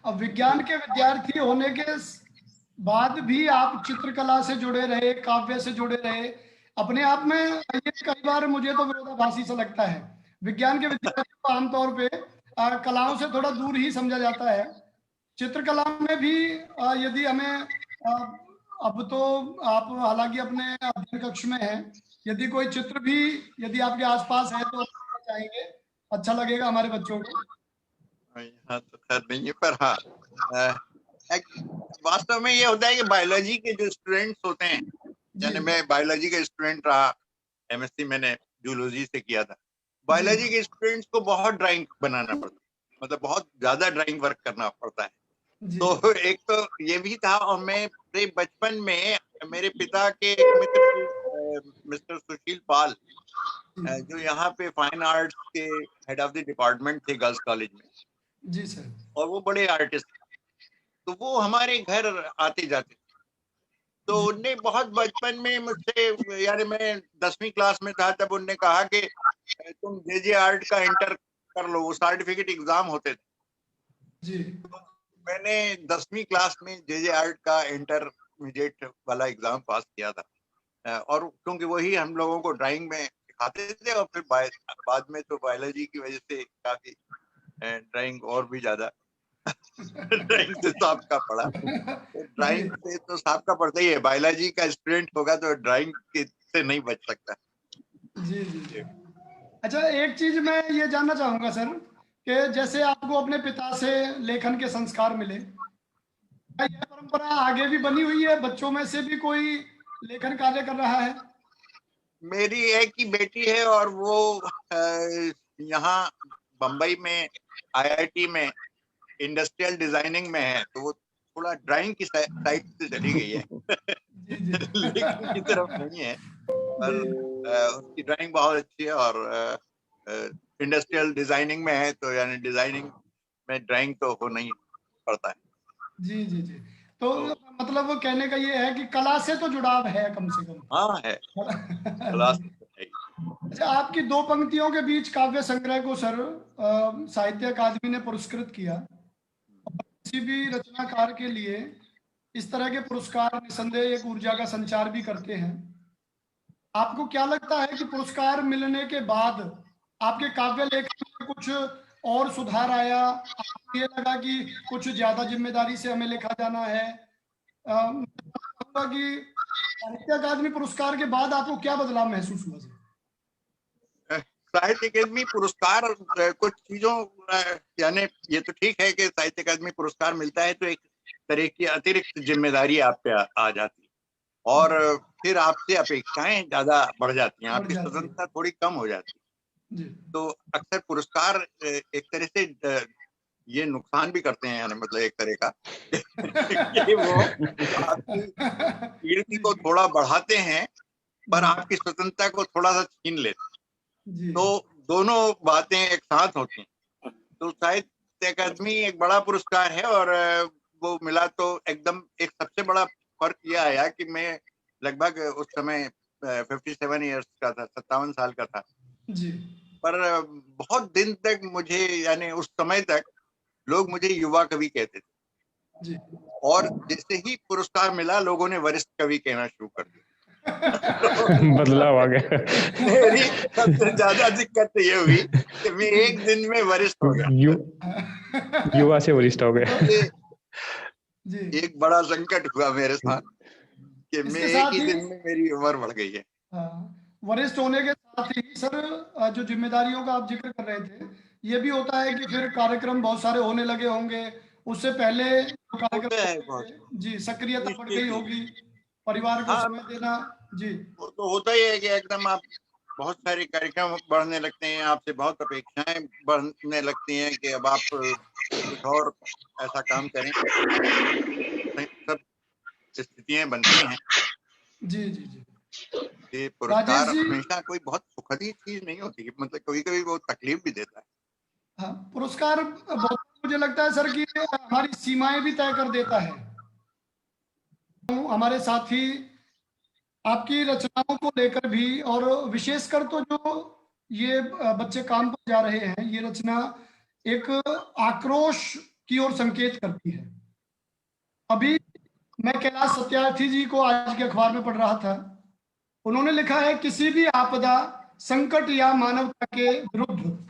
अब विज्ञान के विद्यार्थी होने के बाद भी आप चित्रकला से जुड़े रहे, काव्य से जुड़े रहे। अपने आप में ये कई बार मुझे तो विरोधाभासी सा लगता है। विज्ञान के विद्यार्थियों को आमतौर पे कलाओं से थोड़ा दूर ही समझा जाता है। चित्रकला में भी यदि हमें अब तो आप हालांकि अपने अध्ययन कक्ष में हैं, यदि कोई चित्र भी यदि आपके आसपास है तो चाहेंगे, अच्छा लगेगा हमारे बच्चों को। यहाँ तो खैर नहीं है, पर हाँ, वास्तव में ये होता है कि बायोलॉजी के जो स्टूडेंट्स होते हैं, यानी मैं बायोलॉजी का स्टूडेंट रहा, एमएससी मैंने जूलॉजी से किया था। बायोलॉजी के स्टूडेंट्स को बहुत ड्राइंग बनाना पड़ता है, मतलब बहुत ज्यादा ड्राइंग वर्क करना पड़ता है। तो एक तो ये भी था, और मैं बचपन में मेरे पिता के एक मित्र मिस्टर सुशील पाल, जो यहाँ पे फाइन आर्ट्स के हेड ऑफ द डिपार्टमेंट थे गर्ल्स कॉलेज में, जी सर, और वो बड़े आर्टिस्ट, तो वो हमारे घर आते जाते। तो उनने बहुत बचपन में मुझसे, यानी मैं 10वीं क्लास में था तब, उनने कहा कि तुम जे आर्ट का इंटर कर लो, वो सर्टिफिकेट एग्जाम होते थे जी। तो मैंने 10वीं क्लास में जे आर्ट का इंटरमीडिएट वाला एग्जाम पास किया था। और क्योंकि वही हम लोगों को ड्राइंग में सिखाते थे, और फिर बाद में तो बायोलॉजी की वजह से काफी ड्राइंग और भी ज्यादा ड्राइंग से सबका पड़ा। ड्राइंग से तो सबका पड़ता ही है, बायोलॉजी का स्टूडेंट होगा तो ड्राइंग से नहीं बच सकता। जी जी जी। अच्छा, एक चीज मैं ये जानना चाहूंगा सर, कि जैसे आपको अपने पिता से लेखन के संस्कार मिले, क्या यह परंपरा आगे भी बनी हुई है? बच्चों में से भी कोई लेखन कार्य कर रहा है? मेरी एक ही बेटी है, और वो यहाँ बम्बई में आईआईटी में इंडस्ट्रियल डिजाइनिंग में है, तो वो थोड़ा ड्राइंग की साइड से चली गई है लेखन की तरफ नहीं है, पर उसकी ड्राइंग बहुत अच्छी है, और इंडस्ट्रियल डिजाइनिंग में है, तो यानी डिजाइनिंग में ड्राइंग तो हो नहीं पड़ता है। जी जी जी। तो मतलब वो कहने का ये है कि कला से तो जुड़ाव है कम से कम। हाँ है, कला से है। अच्छा, आपकी 2 पंक्तियों के बीच काव्य संग्रह को सर साहित्य अकादमी ने पुरस्कृत किया। किसी भी रचनाकार के लिए इस तरह के पुरस्कार निसंदेह एक ऊर्जा का संचार भी करते हैं। आपको क्या लगता है कि पुरस्कार मिलने के बाद आपके काव्य लेखन में कुछ और सुधार आया? आपको ये लगा कि कुछ ज्यादा जिम्मेदारी से हमें लिखा जाना है? कि साहित्य अकादमी पुरस्कार के बाद आपको क्या बदलाव महसूस हुआ? साहित्य अकादमी पुरस्कार कुछ चीजों, यानी ये तो ठीक है कि साहित्य अकादमी पुरस्कार मिलता है तो एक तरह की अतिरिक्त जिम्मेदारी आप पे आ जाती है, और फिर आपसे अपेक्षाएं ज्यादा बढ़ जाती हैं, आपकी स्वतंत्रता थोड़ी कम हो जाती है। तो अक्सर पुरस्कार एक तरह से ये नुकसान भी करते हैं, यानी मतलब एक तरह का कि वो आपकी कीर्ति को थोड़ा बढ़ाते हैं, पर आपकी स्वतंत्रता को थोड़ा सा छीन लेते हैं। तो दोनों बातें एक साथ होती हैं। तो साहित्य अकादमी एक बड़ा पुरस्कार है, और वो मिला तो एकदम एक सबसे बड़ा फर्क यह आया कि मैं लगभग उस समय 57 ईयर्स का था, 57 साल का था जी। पर बहुत दिन तक मुझे, यानी उस समय तक लोग मुझे युवा कवि कहते थे जी। और जैसे ही पुरस्कार मिला लोगों ने वरिष्ठ कवि कहना शुरू कर दिया। बदलाव आ गया। मेरी सबसे ज्यादा दिक्कत ये हुई कि मैं एक दिन में वरिष्ठ हो गया, युवा से वरिष्ठ हो गया। जी। एक बड़ा संकट हुआ मेरे साथ कि इसके मैं साथ एक ही ही- दिन में मेरी उम्र बढ़ गई है। वरिष्ठ होने के साथ ही सर, जो जिम्मेदारियों का आप जिक्र कर रहे थे, ये भी होता है कि फिर कार्यक्रम बहुत सारे होने लगे होंगे, उससे पहले जो होता है कार्यक्रम बहुत। जी सक्रियता बढ़ गई निश्चित ही। होगी, परिवार को हाँ, समय देना। जी वो तो होता ही है कि एकदम आप बहुत सारे कार्यक्रम बढ़ने लगते हैं, आपसे बहुत अपेक्षाएं बढ़ने लगती हैं कि अब आप कुछ और ऐसा काम करें, सब स्थितियां बनती हैं। जी जी जी। ये राजेश पुरस्कार जी, हमेशा कोई बहुत सुखद ही चीज नहीं होती, मतलब कभी कभी वो तकलीफ भी देता है। हाँ, पुरस्कार बहुत, मुझे लगता है सर कि हमारी सीमाएं भी तय कर देता है। हमारे साथी आपकी रचनाओं को लेकर भी, और विशेषकर तो जो ये बच्चे काम पर जा रहे हैं, ये रचना एक आक्रोश की ओर संकेत करती है। अभी मैं कैलाश सत्यार्थी जी को आज के अखबार में पढ़ रहा था। उन्होंने लिखा है, किसी भी आपदा, संकट या मानवता के विरुद्ध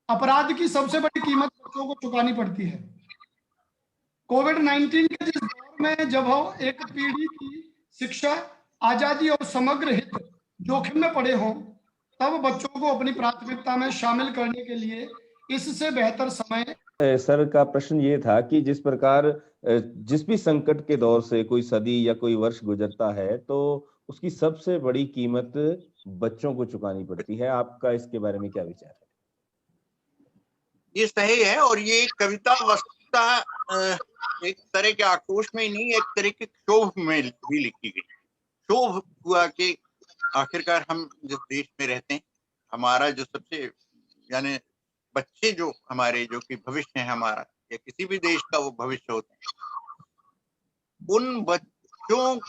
अपराध की सबसे बड़ी कीमत बच्चों को चुकानी पड़ती है। कोविड-19 के जिस दौर में जब हम एक पीढ़ी की शिक्षा, आजादी और समग्र हित जोखिम में पड़े हों, तब बच्चों को अपनी प्राथमिकता में शामिल करने के लिए इससे बेहतर समय। सर का प्रश्न ये था कि जिस प्रकार जिस भी संकट के दौर से कोई सदी या कोई वर्ष गुजरता है, तो उसकी सबसे बड़ी कीमत बच्चों को चुकानी पड़ती है। आपका इसके बारे में क्या विचार है? ये सही है, और ये कविता वस्तुतः एक तरह के आक्रोश में ही नहीं, एक तरह के क्षोभ में भी लिखी गई। क्षोभ हुआ कि आखिरकार हम जिस देश में रहते हैं, हमारा जो सबसे, यानी बच्चे जो हमारे, जो कि भविष्य है हमारा, या किसी भी देश का वो भविष्य होते हैं, उन बच्चों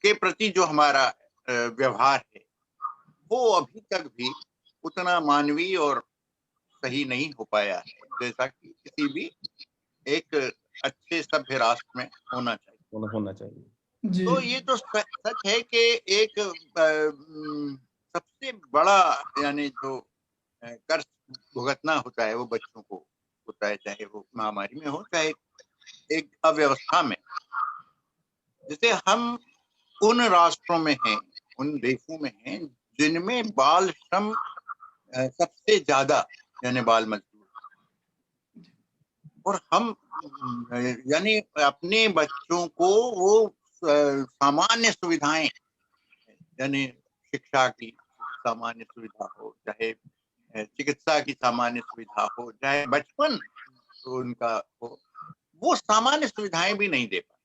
के प्रति जो हमारा व्यवहार है, वो अभी तक भी उतना मानवीय और सही नहीं हो पाया है, जैसा कि किसी भी एक अच्छे सभ्य राष्ट्र में होना चाहिए। जी तो ये तो सच है कि एक सबसे बड़ा, यानी जो कर्ज भुगतना होता है वो बच्चों को होता है, चाहे वो महामारी में हो, चाहे एक अव्यवस्था में। जैसे हम उन राष्ट्रों में हैं, उन देशों में हैं जिनमें बाल श्रम सबसे ज्यादा, यानी बाल मजदूर, और हम यानी अपने बच्चों को वो सामान्य सुविधाएं, यानी शिक्षा की सामान्य सुविधा हो, चाहे चिकित्सा की सामान्य सुविधा हो, चाहे बचपन उनका हो, वो सामान्य सुविधाएं भी नहीं दे पाए।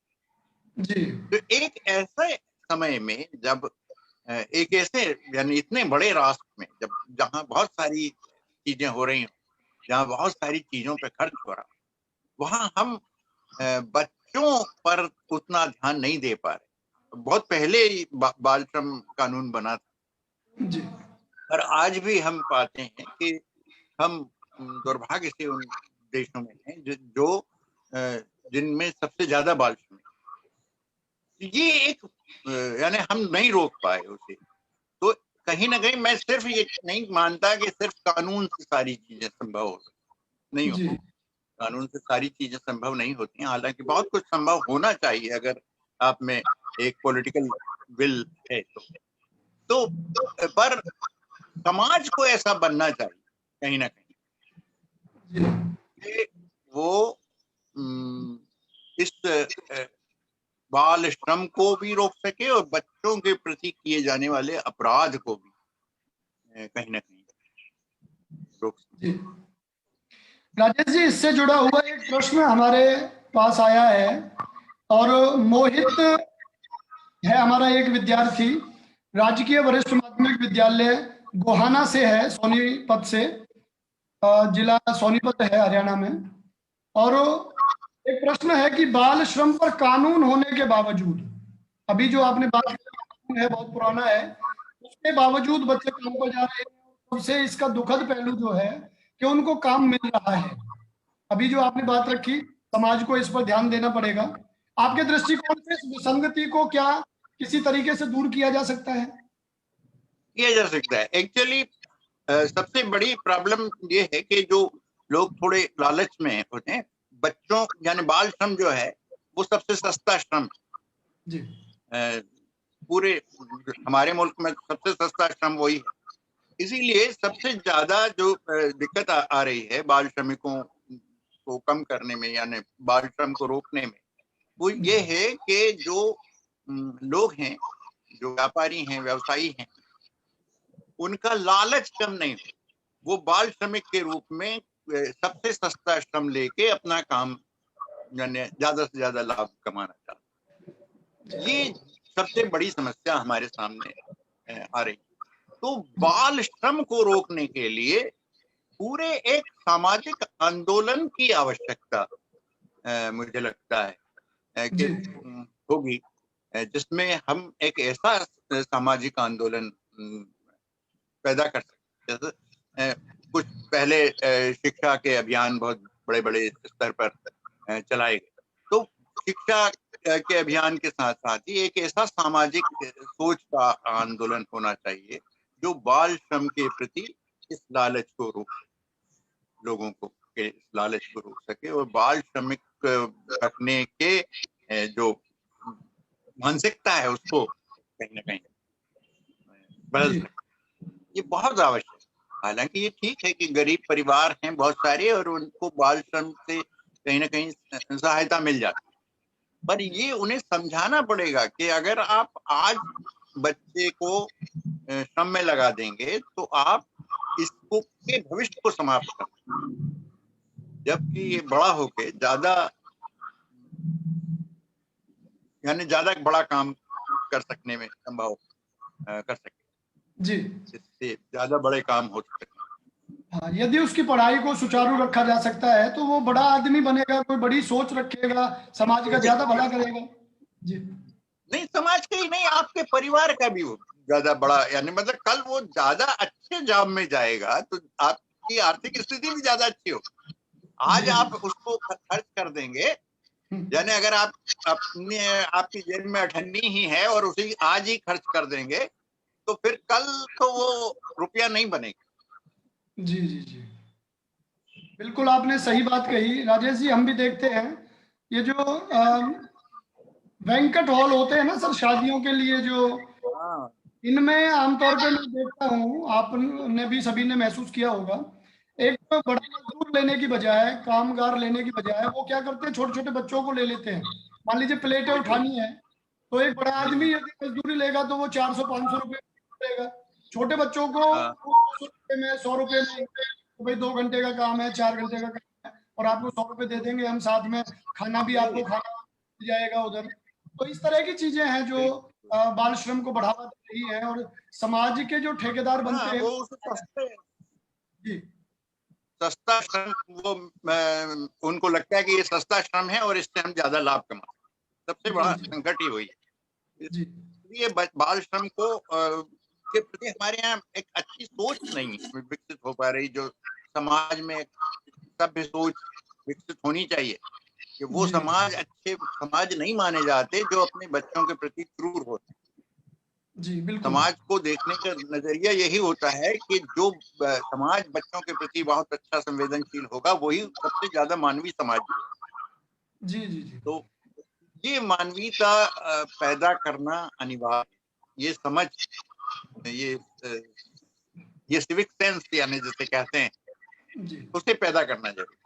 जी तो एक ऐसे समय में जब एक ऐसे, यानी इतने बड़े राष्ट्र में, जब जहाँ बहुत सारी चीजें हो रही हो, जहाँ बहुत सारी चीजों पे खर्च हो रहा, वहां हम बच्चों पर उतना ध्यान नहीं दे पा रहे। बहुत पहले ही बाल श्रम कानून बना था, जी पर आज भी हम पाते हैं कि हम दुर्भाग्य से उन देशों में हैं जो जिनमें सबसे ज्यादा बाल श्रम है। ये एक, यानी हम नहीं रोक पाए उसे। तो कहीं ना कहीं मैं सिर्फ ये नहीं मानता कि सिर्फ कानून से सारी चीजें संभव हो नहीं जी हो, कानून से सारी चीजें संभव नहीं होती हैं, हालांकि बहुत कुछ संभव होना चाहिए अगर आप में एक पॉलिटिकल विल है तो पर समाज को ऐसा बनना चाहिए कहीं ना कहीं कि वो इस बाल श्रम को भी रोक सके और बच्चों के प्रति किए जाने वाले अपराध को भी कहीं ना कहीं रोक सके। जी। राजेश जी, इससे जुड़ा हुआ एक प्रश्न हमारे पास आया है, और मोहित है हमारा एक विद्यार्थी, राजकीय वरिष्ठ माध्यमिक विद्यालय गोहाना से है, सोनीपत से, जिला सोनीपत है हरियाणा में। और एक प्रश्न है कि बाल श्रम पर कानून होने के बावजूद, अभी जो आपने बात की है बहुत पुराना है, उसके बावजूद बच्चे काम पर जा रहे हैं। सबसे इसका दुखद पहलू जो है कि उनको काम मिल रहा है। अभी जो आपने बात रखी, समाज को इस पर ध्यान देना पड़ेगा। आपके दृष्टिकोण से इस विसंगति को क्या किसी तरीके से दूर किया जा सकता है? किया जा सकता है। एक्चुअली सबसे बड़ी प्रॉब्लम ये है कि जो लोग थोड़े लालच में होते हैं, बच्चों यानी बाल श्रम जो है वो सबसे सस्ता श्रम जी पूरे हमारे मुल्क में सबसे सस्ता श्रम वही है। इसीलिए सबसे ज्यादा जो दिक्कत आ रही है बाल श्रमिकों को कम करने में यानी बाल श्रम को रोकने में, वो ये है कि जो लोग हैं, जो व्यापारी हैं, व्यवसायी हैं, उनका लालच कम नहीं हो। वो बाल श्रमिक के रूप में सबसे सस्ता श्रम लेके अपना काम यानी ज्यादा से ज्यादा लाभ कमाना चाहते हैं। ये सबसे बड़ी समस्या हमारे सामने आ रही। तो बाल श्रम को रोकने के लिए पूरे एक सामाजिक आंदोलन की आवश्यकता मुझे लगता है कि होगी, जिसमें हम एक ऐसा सामाजिक आंदोलन पैदा कर सकते हैं। जैसे कुछ पहले शिक्षा के अभियान बहुत बड़े बड़े स्तर पर चलाए गए, तो शिक्षा के अभियान के साथ साथ ही एक ऐसा सामाजिक सोच का आंदोलन होना चाहिए जो बाल श्रम के प्रति इस लालच को रोक, लोगों को के इस लालच को रोक सके और बाल श्रमिक रखने के जो मानसिकता है उसको कहीं ना कहीं बदल सके। ये बहुत आवश्यक है। हालांकि ये ठीक है कि गरीब परिवार हैं बहुत सारे और उनको बाल श्रम से कहीं ना कहीं सहायता मिल जाती है, पर ये उन्हें समझाना पड़ेगा कि अगर आप आज बच्चे को श्रम में लगा देंगे तो आप इसको के भविष्य को समाप्त कर, जबकि ये बड़ा होके ज्यादा यानी ज्यादा बड़ा काम कर सकने में संभव कर सके जी, इससे ज्यादा बड़े काम हो सकते हैं। हाँ, यदि उसकी पढ़ाई को सुचारू रखा जा सकता है तो वो बड़ा आदमी बनेगा, कोई बड़ी सोच रखेगा, समाज का ज्यादा भला करेगा। जी नहीं, समाज का ही नहीं, आपके परिवार का भी ज्यादा बड़ा यानी मतलब कल वो ज्यादा अच्छे जॉब में जाएगा तो आपकी आर्थिक स्थिति भी ज्यादा अच्छी हो। आज आप उसको खर्च कर देंगे, यानी अगर आप अपने आपकी जेब में अठन्नी ही है और उसी आज ही खर्च कर देंगे तो फिर कल तो वो रुपया नहीं बनेगा। जी जी जी, बिल्कुल आपने सही बात कही राजेश जी। हम भी देखते हैं ये जो बैंक्वेट हॉल होते हैं ना सर शादियों के लिए, जो इनमें आमतौर पे मैं देखता हूँ, आपने भी सभी ने महसूस किया होगा, एक तो बड़ा मजदूर लेने की बजाय, कामगार लेने की बजाय वो क्या करते हैं, छोटे छोटे बच्चों को ले लेते हैं। मान लीजिए प्लेटें उठानी है तो एक बड़ा आदमी यदि मजदूरी लेगा तो वो 400-500 रुपए लेगा, छोटे बच्चों को 200 रुपए में, 100 रुपए में, तो भाई 2 घंटे का काम है, 4 घंटे का काम है और आपको 100 रुपए दे देंगे हम, साथ में खाना भी आपको खाना मिल जाएगा उधर। तो इस तरह की चीजें हैं जो बाल श्रम को बढ़ावा दे रही है और समाज के जो ठेकेदार बनते हैं जी, सस्ता श्रम, वो उनको लगता है कि ये सस्ता श्रम है और इससे हम ज्यादा लाभ कमा, सबसे बड़ा संकट ही वही है। इसलिए बाल श्रम को के प्रति हमारे यहाँ एक अच्छी सोच नहीं विकसित हो पा रही, जो समाज में सभ्य सोच विकसित होनी चाहिए कि वो समाज अच्छे समाज नहीं माने जाते जो अपने बच्चों के प्रति क्रूर होते। जी बिल्कुल, समाज को देखने का नजरिया यही होता है कि जो समाज बच्चों के प्रति बहुत अच्छा संवेदनशील होगा वही सबसे ज्यादा मानवीय समाज है। जी जी जी, तो ये मानवीयता पैदा करना अनिवार्य, ये समझ, ये सिविक सेंस यानी जिसे कहते हैं जी, उसे पैदा करना जरूरी।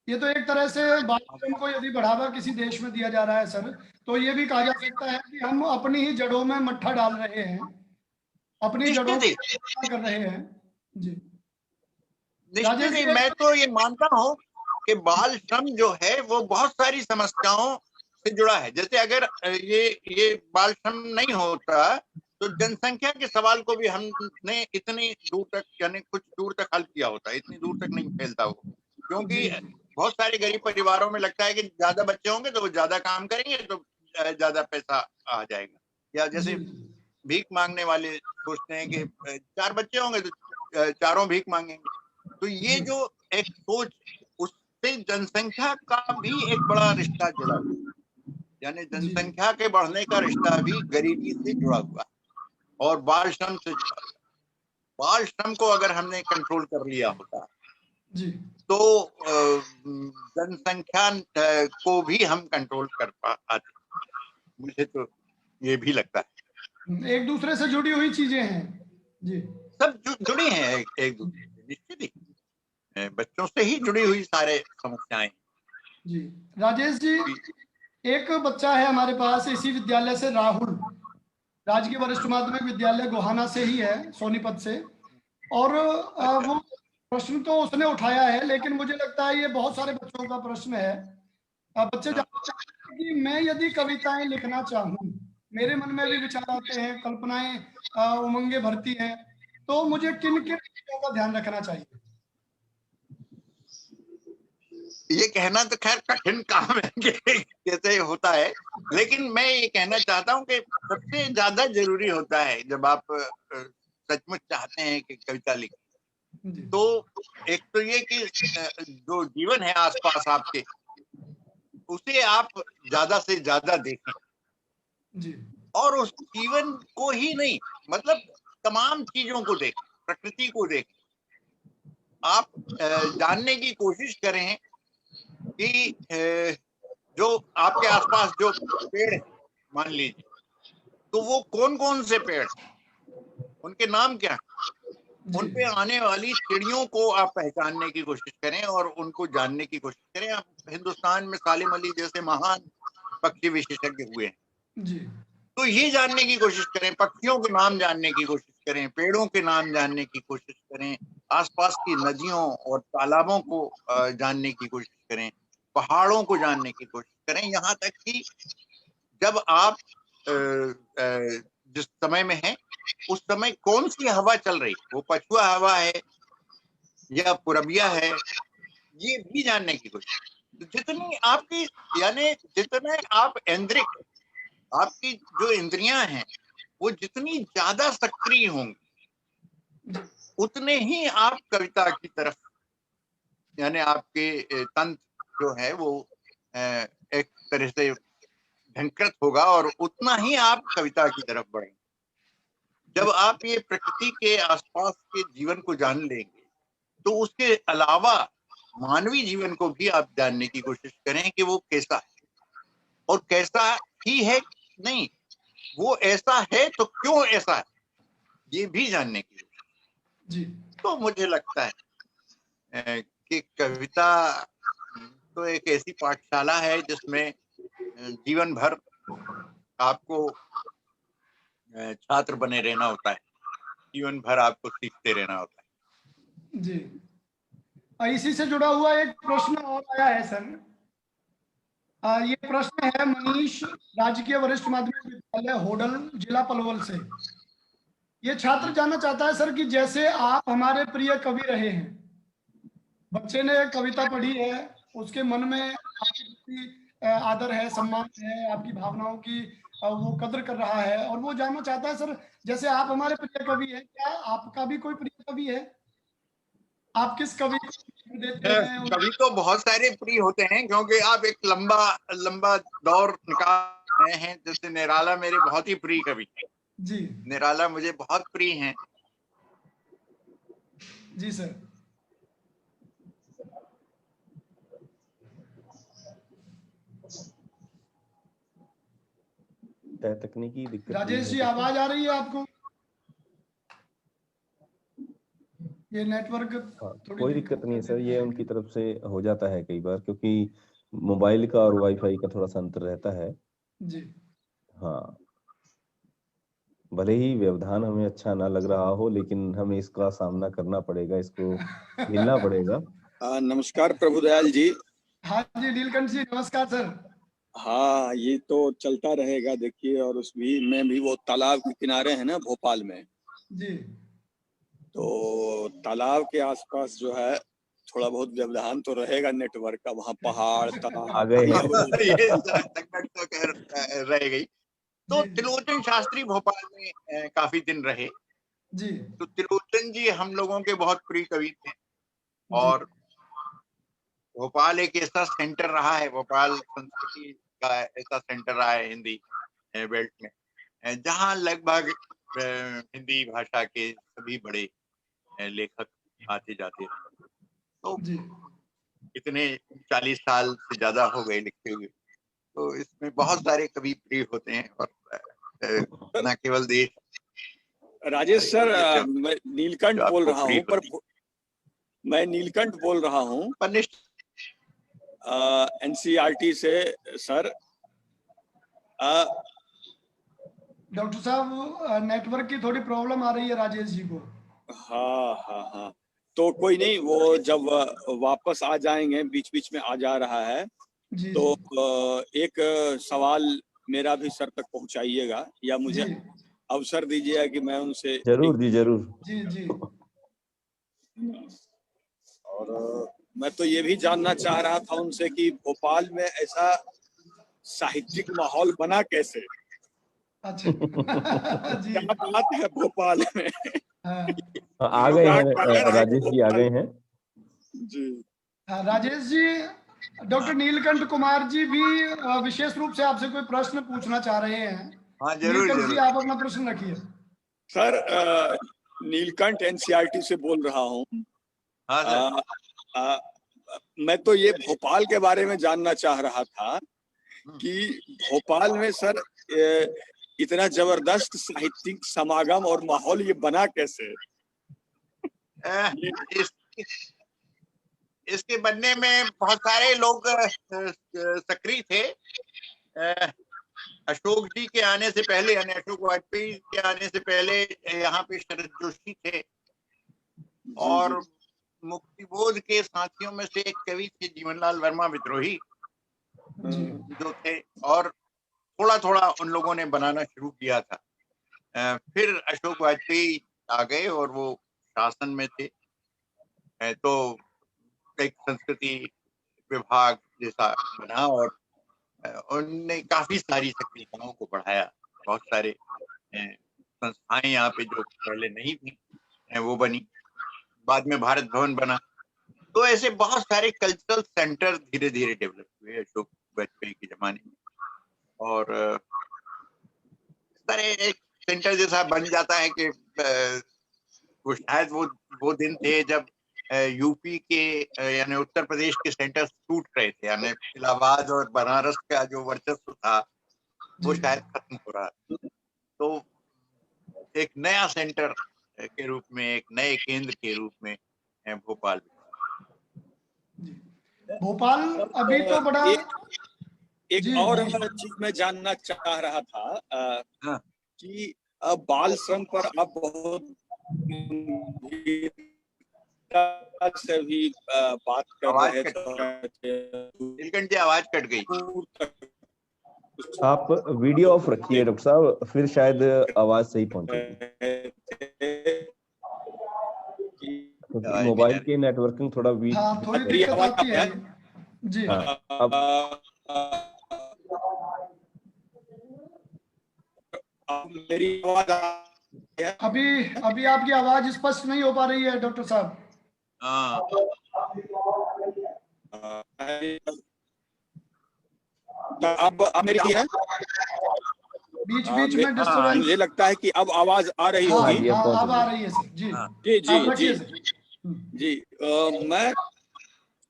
ये तो एक तरह से बाल श्रम को यदि बढ़ावा किसी देश में दिया जा रहा है सर, तो ये भी कहा जा सकता है कि हम अपनी ही जड़ों में मट्ठा डाल रहे हैं, अपनी जड़ों को कर रहे हैं। जी निश्चित ही, मैं तो ये मानता हूँ कि बाल श्रम जो है वो बहुत सारी समस्याओं से जुड़ा है। जैसे अगर ये बाल श्रम नहीं होता तो जनसंख्या के सवाल को भी हमने इतनी दूर तक यानी कुछ दूर तक हल किया होता, इतनी दूर तक नहीं फैलता वो, क्योंकि बहुत सारे गरीब परिवारों में लगता है कि ज्यादा बच्चे होंगे तो वो ज्यादा काम करेंगे तो ज्यादा पैसा आ जाएगा, या जैसे भीख मांगने वाले सोचते हैं कि 4 बच्चे होंगे तो चारों भीख मांगेंगे। तो ये जो एक सोच, उससे जनसंख्या का भी एक बड़ा रिश्ता जुड़ा हुआ है, यानी जनसंख्या के बढ़ने का रिश्ता भी गरीबी से जुड़ा हुआ है और बाल श्रम से जुड़ा हुआ। बाल श्रम को अगर हमने कंट्रोल कर लिया होता जी तो जनसंख्या को भी हम कंट्रोल कर पाते, मुझे तो ये भी लगता है। एक दूसरे से जुड़ी हुई चीजें हैं। जी सब जुड़ी हैं एक दूसरे से, निश्चित ही बच्चों से ही जुड़ी हुई सारे समस्याएं। जी राजेश जी, एक बच्चा है हमारे पास इसी विद्यालय से, राहुल, राजकीय वरिष्ठ माध्यमिक विद्यालय गोहाना से ही है, सोनीपत से। और वो प्रश्न तो उसने उठाया है, लेकिन मुझे लगता है ये बहुत सारे बच्चों का प्रश्न है। बच्चे जानना चाहते हैं कि मैं यदि कविताएं लिखना चाहूँ, मेरे मन में भी विचार आते हैं, कल्पनाएं उमंगे भरती हैं, तो मुझे किन किन चीजों का ध्यान रखना चाहिए? ये कहना तो खैर कठिन काम है कि कैसे होता है, लेकिन मैं ये कहना चाहता हूँ कि सबसे ज्यादा जरूरी होता है जब आप सचमुच चाहते हैं कि कविता लिखें, जी तो एक तो ये कि जो जीवन है आसपास आपके, उसे आप ज्यादा से ज्यादा देखें, जी और उस जीवन को ही नहीं, मतलब तमाम चीजों को देखें, प्रकृति को देखें। आप जानने की कोशिश करें कि जो आपके आसपास जो पेड़ हैं, मान लीजिए, तो वो कौन कौन से पेड़ हैं, उनके नाम क्या हैं, उन पे आने वाली चिड़ियों को आप पहचानने की कोशिश करें और उनको जानने की कोशिश करें। आप हिंदुस्तान में सालिम अली जैसे महान पक्षी विशेषज्ञ हुए हैं, जी तो ये जानने की कोशिश करें, पक्षियों के नाम जानने की कोशिश करें, पेड़ों के नाम जानने की कोशिश करें, आसपास की नदियों और तालाबों को जानने की कोशिश करें, पहाड़ों को जानने की कोशिश करें। यहाँ तक कि जब आप जिस समय में हैं, उस समय कौन सी हवा चल रही, वो पछुआ हवा है या पूरबिया है, ये भी जानने की कोशिश। तो जितनी आपकी, यानी जितने आप इंद्रिक, आपकी जो इंद्रियां हैं वो जितनी ज्यादा सक्रिय होंगी, उतने ही आप कविता की तरफ, यानी आपके तंत्र जो है वो एक तरह से ढंकृत होगा और उतना ही आप कविता की तरफ बढ़ेंगे। जब आप ये प्रकृति के आसपास के जीवन को जान लेंगे, तो उसके अलावा मानवीय जीवन को भी आप जानने की कोशिश करें कि वो कैसा है, और कैसा ही है नहीं, वो ऐसा है तो क्यों ऐसा है, ये भी जानने की कोशिश। जी तो मुझे लगता है कि कविता तो एक ऐसी पाठशाला है जिसमें जीवन भर आपको छात्र बने रहना होता है, जीवन भर आपको सीखते रहना होता है। जी इसी से जुड़ा हुआ एक प्रश्न और आया है सर। ये प्रश्न है मनीष, राजकीय वरिष्ठ माध्यमिक विद्यालय होडल, जिला पलवल से। ये छात्र जानना चाहता है सर कि जैसे आप हमारे प्रिय कवि रहे हैं, बच्चे ने कविता पढ़ी है, उसके मन में आपके प्रति आदर है, सम्मान है, आपकी भावनाओं की वो कद्र कर रहा है, और वो जानना चाहता है सर, जैसे आप हमारे प्रिय कवि हैं, क्या आपका भी कोई प्रिय कवि है? आप किस कवि को देते हैं? कवि तो बहुत सारे प्रिय होते हैं, क्योंकि आप एक लंबा लंबा दौर निकाल रहे हैं। जैसे निराला मेरे बहुत ही प्रिय कवि हैं, जी निराला मुझे बहुत प्रिय हैं। जी सर। तकनीकी दिक्कत राजेश जी, आवाज आ रही है आपको? ये नेटवर्क हाँ, थोड़ी कोई दिक्कत नहीं है सर, ये देता उनकी तरफ से हो जाता है कई बार, क्योंकि मोबाइल का और वाईफाई का थोड़ा सा अंतर रहता है। जी हाँ, भले ही व्यवधान हमें अच्छा ना लग रहा हो, लेकिन हमें इसका सामना करना पड़ेगा, इसको झेलना पड़ेगा। नमस्कार प्रभुदयाल जी। हाँ जी नीलकंठ जी, नमस्कार सर। हाँ, ये तो चलता रहेगा देखिए, और उस भी में भी वो तालाब के किनारे है ना भोपाल में, जी तो तालाब के आसपास जो है थोड़ा बहुत व्यवधान तो रहेगा नेटवर्क का, वहाँ पहाड़ आ गए हैं। ये संकट तो खैर रह गई। तो जी त्रिलोचन शास्त्री भोपाल में काफी दिन रहे, जी तो त्रिलोचन जी हम लोगों के बहुत प्रिय कवि थे। जी और भोपाल एक ऐसा सेंटर रहा है, भोपाल संस्कृति का ऐसा सेंटर रहा है हिंदी बेल्ट में, जहाँ लगभग हिंदी भाषा के सभी बड़े लेखक आते जाते रहे। तो जी इतने 40 साल से ज्यादा हो गए लिखते हुए, तो इसमें बहुत सारे कवि प्रिय होते हैं। और न केवल देश, राजेश सर, ये मैं नीलकंठ जो बोल आपको रहा प्रिय हूँ, पर होते हैं। मैं नीलकंठ बोल रहा हूँ उपनिष्ठ एनसीईआरटी से सर। डॉक्टर साहब, नेटवर्क की थोड़ी प्रॉब्लम आ रही है राजेश जी को। हाँ हाँ हाँ, तो कोई नहीं, वो जब वापस आ जाएंगे, बीच बीच में आ जा रहा है, जी तो जी एक सवाल मेरा भी सर तक पहुंचाइएगा, या मुझे जी अवसर दीजिएगा कि मैं उनसे जरूर जी, जरूर। जी जी और मैं तो ये भी जानना चाह रहा था उनसे कि भोपाल में ऐसा साहित्यिक माहौल बना कैसे? अच्छा जी क्या बात है भोपाल में? हाँ आ गए क्या हैं, कारण है राजेश जी आ भोपाल गए हैं। जी? राजेश जी, डॉक्टर नीलकंठ कुमार जी भी विशेष रूप से आपसे कोई प्रश्न पूछना चाह रहे हैं। हाँ, जरूर नीलकंठ जी, जरूर। आप अपना प्रश्न रखिए। सर, नीलकंठ एनसीईआरटी से बोल रहा हूँ। हाँ सर। मैं तो ये भोपाल के बारे में जानना चाह रहा था कि भोपाल में सर इतना जबरदस्त साहित्यिक समागम और माहौल ये बना कैसे? इस इसके बनने में बहुत सारे लोग सक्रिय थे। अशोक जी के आने से पहले, यानी अशोक वाजपेयी के आने से पहले यहाँ पे शरद जोशी थे, और मुक्तिबोध के साथियों में से एक कवि थे जीवनलाल वर्मा विद्रोही, जो थे, और थोड़ा थोड़ा उन लोगों ने बनाना शुरू किया था। फिर अशोक वाजपेयी आ गए और वो शासन में थे, तो एक संस्कृति विभाग जैसा बना, और उनने काफी सारी सक्रियताओं को बढ़ाया। बहुत सारे संस्थाएं यहाँ पे जो पहले नहीं थी वो बनी, बाद में भारत भवन बना। तो ऐसे बहुत सारे कल्चरल सेंटर धीरे धीरे डेवलप हुए अशोक वाजपेयी के जमाने में, और इस तरह एक सेंटर जैसा बन जाता है कि वो शायद वो दिन थे जब यूपी के यानी उत्तर प्रदेश के सेंटर टूट रहे थे, यानी इलाहाबाद और बनारस का जो वर्चस्व था वो शायद खत्म हो रहा था। तो एक नया सेंटर के रूप में, एक नए केंद्र के रूप में भोपाल भोपाल अभी तो बड़ा एक जी, और जी। चीज मैं जानना चाह रहा था हाँ। कि बाल श्रम पर आप बहुत से भी बात कर रहे थे। नीलकंठ जी, आवाज कट गई। आप वीडियो ऑफ रखिए डॉक्टर साहब, फिर शायद आवाज सही पहुंचेगी। मोबाइल की नेटवर्किंग थोड़ा वीक। हाँ, थोड़ी दिक्कत आती है जी। हाँ, अब मेरी आवाज अभी आपकी आवाज स्पष्ट नहीं हो पा रही है डॉक्टर साहब। अब मेरी है बीच बीच में डिस्टरबेंस। मुझे लगता है कि अब आवाज आ रही हाँ, होगी। हाँ, अब आ रही है सर जी। जी जी आप रखिए जी सर। जी। मैं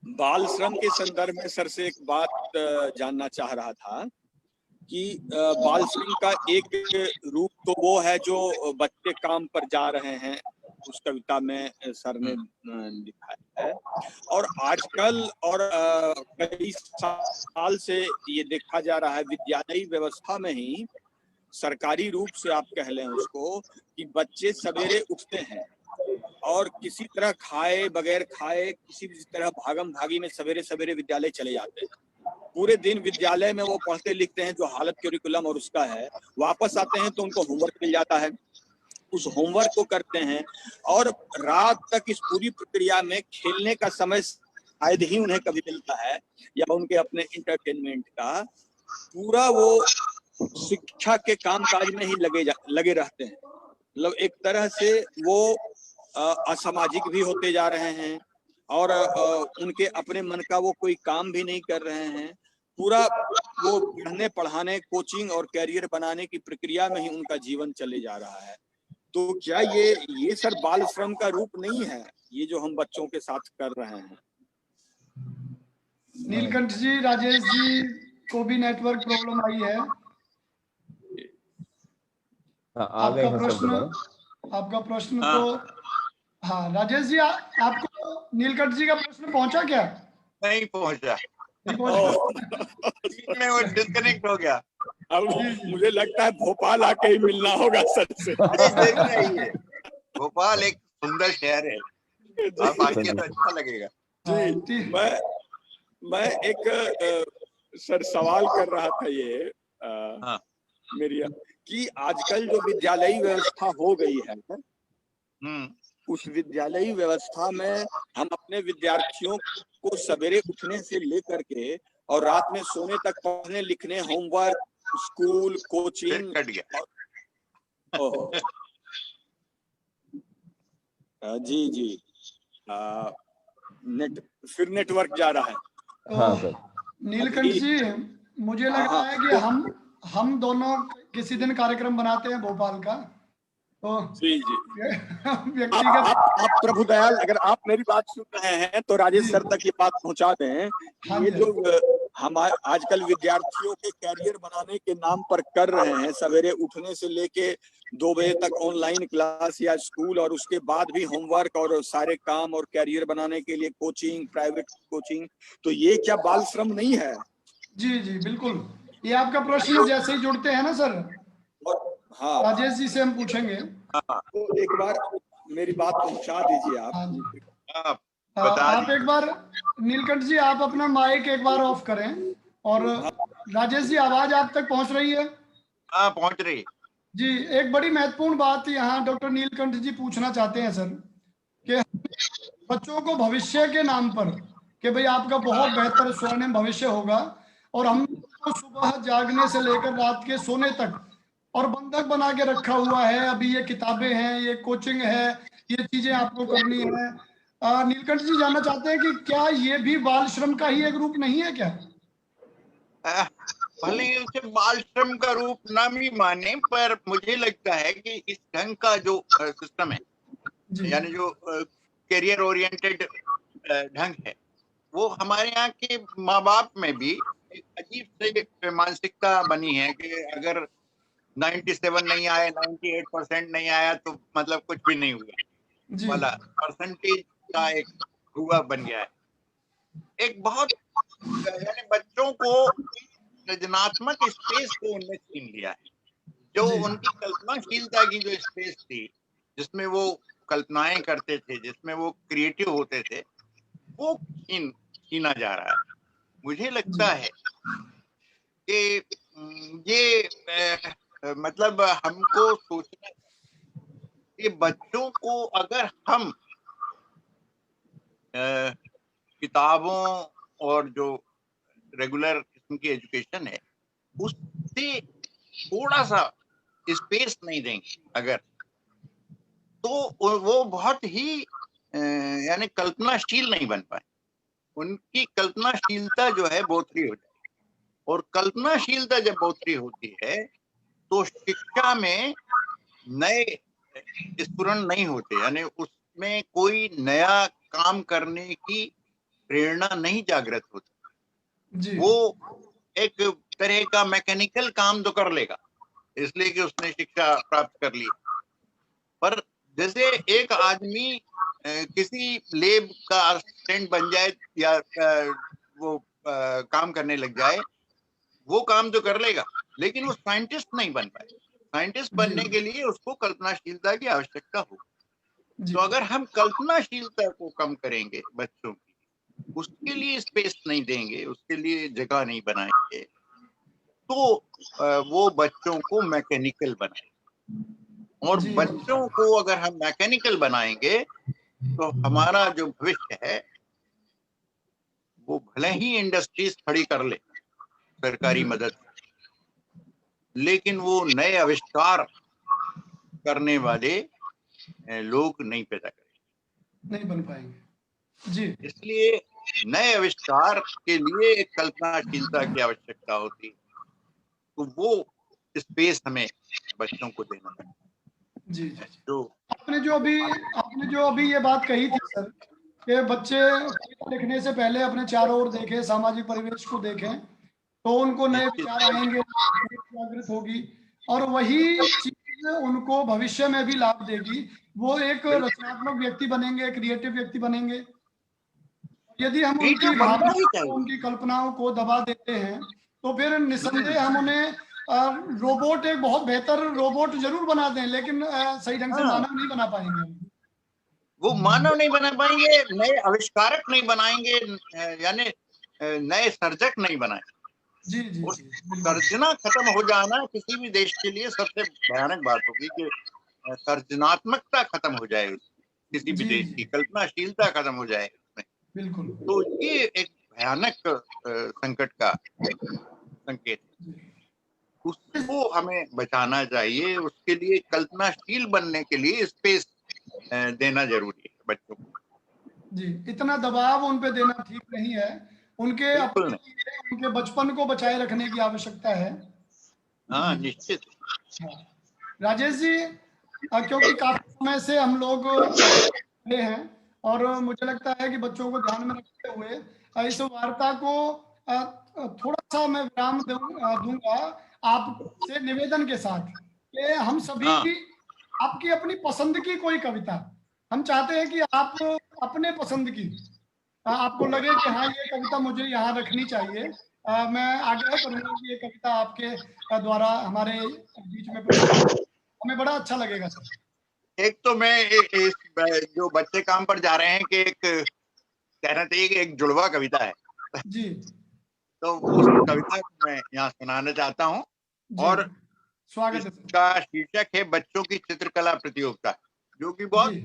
बाल श्रम के संदर्भ में सर से एक बात जानना चाह रहा था कि बाल श्रम का एक रूप तो वो है जो बच्चे काम पर जा रहे हैं, उस कविता में सर ने लिखा है, और आजकल और कई साल से ये देखा जा रहा है विद्यालयी व्यवस्था में ही, सरकारी रूप से आप कह लें उसको, कि बच्चे सवेरे उठते हैं और किसी तरह खाए बगैर खाए किसी भी तरह भागम भागी में सवेरे सवेरे विद्यालय चले जाते हैं। पूरे दिन विद्यालय में वो पढ़ते लिखते हैं जो हालत करिकुलम और उसका है, वापस आते हैं तो उनको होमवर्क मिल जाता है, उस होमवर्क को करते हैं, और रात तक इस पूरी प्रक्रिया में खेलने का समय शायद ही उन्हें कभी मिलता है, या उनके अपने इंटरटेनमेंट का। पूरा वो शिक्षा के कामकाज में ही लगे रहते हैं। मतलब एक तरह से वो असामाजिक भी होते जा रहे हैं, और उनके अपने मन का वो कोई काम भी नहीं कर रहे हैं। पूरा वो पढ़ने पढ़ाने, कोचिंग और कैरियर बनाने की प्रक्रिया में ही उनका जीवन चले जा रहा है। तो क्या ये सर बाल श्रम का रूप नहीं है, ये जो हम बच्चों के साथ कर रहे हैं? नीलकंठ जी, राजेश जी को भी नेटवर्क प्रॉब्लम आई है। आ गए हैं सब दोबारा। आपका प्रश्न हाँ। तो हाँ राजेश जी, आपको नीलकंठ जी का प्रश्न पहुंचा क्या? नहीं पहुंचा, नहीं पहुंचा। बीच में वो डिस्कनेक्ट हो गया। अब मुझे लगता है भोपाल आके ही मिलना होगा सर से। जरूर आइए, भोपाल एक सुंदर शहर है, आप आइए तो अच्छा लगेगा। जी, मैं एक सर सवाल कर रहा था ये हाँ। मेरी कि आजकल जो विद्यालयी व्यवस्था हो गई है, उस विद्यालयी व्यवस्था में हम अपने विद्यार्थियों को सवेरे उठने से लेकर के और रात में सोने तक पढ़ने लिखने, होमवर्क, स्कूल, कोचिंग, कट गया। जी जी, फिर नेटवर्क जा रहा है। तो हाँ सर। नीलकंठ जी, मुझे लग रहा है कि हम दोनों किसी दिन कार्यक्रम बनाते हैं भोपाल का, तो जी जी, व्यक्तिगत आप प्रभु दयाल, अगर आप मेरी बात सुन रहे हैं तो राजेश सर तक ये बात पहुंचा दें। हाँ ये जी। जो हम आजकल विद्यार्थियों के कैरियर बनाने के नाम पर कर रहे हैं, सवेरे उठने से लेके 2 बजे तक ऑनलाइन क्लास या स्कूल, और उसके बाद भी होमवर्क और सारे काम, और कैरियर बनाने के लिए कोचिंग, प्राइवेट कोचिंग, तो ये क्या बाल श्रम नहीं है? जी जी बिल्कुल, ये आपका प्रश्न जैसे ही जुड़ते हैं ना सर, हाँ, राजेश जी से हम पूछेंगे। तो एक बार मेरी बात पहुंचा दीजिए आप। हाँ जी, बता आप एक बार नीलकंठ जी, आप अपना माइक एक बार ऑफ करें, और राजेश जी आवाज आप तक पहुंच रही है? हाँ, पहुंच रही। जी, एक बड़ी महत्वपूर्ण बात यहाँ डॉक्टर नीलकंठ जी पूछना चाहते हैं सर, कि बच्चों को भविष्य के नाम पर, कि भाई आपका बहुत बेहतर स्वर्णिम भविष्य होगा, और हम तो सुबह जागने से लेकर रात के सोने तक और बंधक बना के रखा हुआ है, अभी ये किताबें हैं, ये कोचिंग है, ये चीजें आपको करनी है। नीलकंठ जी जानना चाहते हैं कि क्या ये भी बाल श्रम का ही एक रूप नहीं है क्या? भले ही उसे बाल श्रम का रूप ना भी माने, पर मुझे लगता है कि इस ढंग का जो सिस्टम है, यानी जो करियर ओरिएंटेड ढंग है, वो हमारे यहाँ के माँ बाप में भी एक अजीब से मानसिकता बनी है कि अगर 97 नहीं आया, 98% नहीं आया तो मतलब कुछ भी नहीं हुआ वाला परसेंटेज का एक हुआ बन गया है। एक बहुत, यानी बच्चों को सृजनात्मक स्पेस को उनने छीन लिया है, जो उनकी कल्पनाशीलता की जो स्पेस थी, जिसमें वो कल्पनाएं करते थे, जिसमें वो क्रिएटिव होते थे, वो छीना जा रहा है। मुझे लगता है कि ये मतलब हमको सोचना कि बच्चों को अगर हम किताबों और जो रेगुलर किस्म की एजुकेशन है उससे थोड़ा सा स्पेस नहीं देंगे अगर, तो वो बहुत ही यानी कल्पनाशील नहीं बन पाए। उनकी कल्पनाशीलता जो है बोथरी हो जाएगी, और कल्पनाशीलता जब बोथरी होती है तो शिक्षा में नए स्फुरण नहीं होते, यानी उसमें कोई नया काम करने की प्रेरणा नहीं जागृत होती। वो एक तरह का मैकेनिकल काम तो कर लेगा इसलिए कि उसने शिक्षा प्राप्त कर ली, पर जैसे एक आदमी किसी लैब का असिस्टेंट बन जाए या वो काम करने लग जाए, वो काम तो कर लेगा लेकिन वो साइंटिस्ट नहीं बन पाए। साइंटिस्ट बनने के लिए उसको कल्पनाशीलता की आवश्यकता होगी। तो अगर हम कल्पनाशीलता को कम करेंगे बच्चों की, उसके लिए स्पेस नहीं देंगे, उसके लिए जगह नहीं बनाएंगे, तो वो बच्चों को मैकेनिकल बनाएंगे। और बच्चों को अगर हम मैकेनिकल बनाएंगे तो हमारा जो भविष्य है वो भले ही इंडस्ट्रीज खड़ी कर ले सरकारी मदद, लेकिन वो नए आविष्कार करने वाले लोग नहीं पैदा करेंगे, नहीं बन पाएंगे। जी, इसलिए नए आविष्कार के लिए एक कल्पनाशीलता की आवश्यकता होती है, तो वो स्पेस हमें बच्चों को देना है। जी जी। जो आपने जो अभी ये बात कही थी सर कि बच्चे लिखने से पहले अपने चारों ओर देखें, सामाजिक परिवेश को देखें, तो उनको नए विचार आएंगे, जागृत होगी और वही चीज उनको भविष्य में भी लाभ देगी। वो एक रचनात्मक व्यक्ति बनेंगे, क्रिएटिव व्यक्ति बनेंगे। यदि हम उनकी क्रिएटिव बनना ही भावनाओं को, चाहिए। उनकी कल्पनाओं को दबा देते हैं तो फिर निस्संदेह हम उन्हें रोबोट, एक बहुत बेहतर रोबोट जरूर बना दें, लेकिन सही ढंग से हाँ। मानव नहीं बना पाएंगे। वो मानव नहीं बना पाएंगे, नए आविष्कारक नहीं बनाएंगे, यानी नए सर्जक नहीं बनाएंगे। जी जी और जी, बिल्कुल। सर्जना खत्म हो जाना किसी भी देश के लिए सबसे भयानक बात होगी कि सर्जनात्मकता खत्म हो जाए किसी भी जी देश जी, की, कल्पनाशीलता खत्म हो जाए उसमें, बिल्कुल। तो ये एक भयानक संकट का संकेत है। उसको हमें बचाना चाहिए। उसके लिए कल्पनाशील बनने के लिए स्पेस देना जरूरी है बच्चों को। जी, इतना दबाव उन पे देना ठीक नहीं है। उनके बिल्कुल अपने नहीं। उनके बचपन को बचाए रखने की आवश्यकता है। हाँ, जी। निश्चित। हाँ। राजेश जी, क्योंकि काफी समय से हम लोग रहे हैं और मुझे लगता है कि बच्चों को ध्यान में रखते हुए इस वार्ता को थोड़ा सा मैं विराम दूंगा आपसे निवेदन के साथ कि हम सभी हाँ, आपकी अपनी पसंद की कोई कविता, हम चाहते हैं कि आप अपने पसंद की आपको लगे कि हाँ ये कविता मुझे यहाँ रखनी चाहिए, मैं आग्रह करूंगा कि ये कविता आपके द्वारा हमारे बीच में प्रस्तुत, हमें बड़ा अच्छा लगेगा सर। एक तो मैं इस जो बच्चे काम पर जा रहे हैं कि एक कहना चाहिए कि एक जुड़वा कविता है, जी तो उस कविता को मैं यहाँ सुनाना चाहता हूँ। जी, और स्वागत है सर। इसका शीर्षक है बच्चों की चित्रकला प्रतियोगिता, जो कि बहुत जी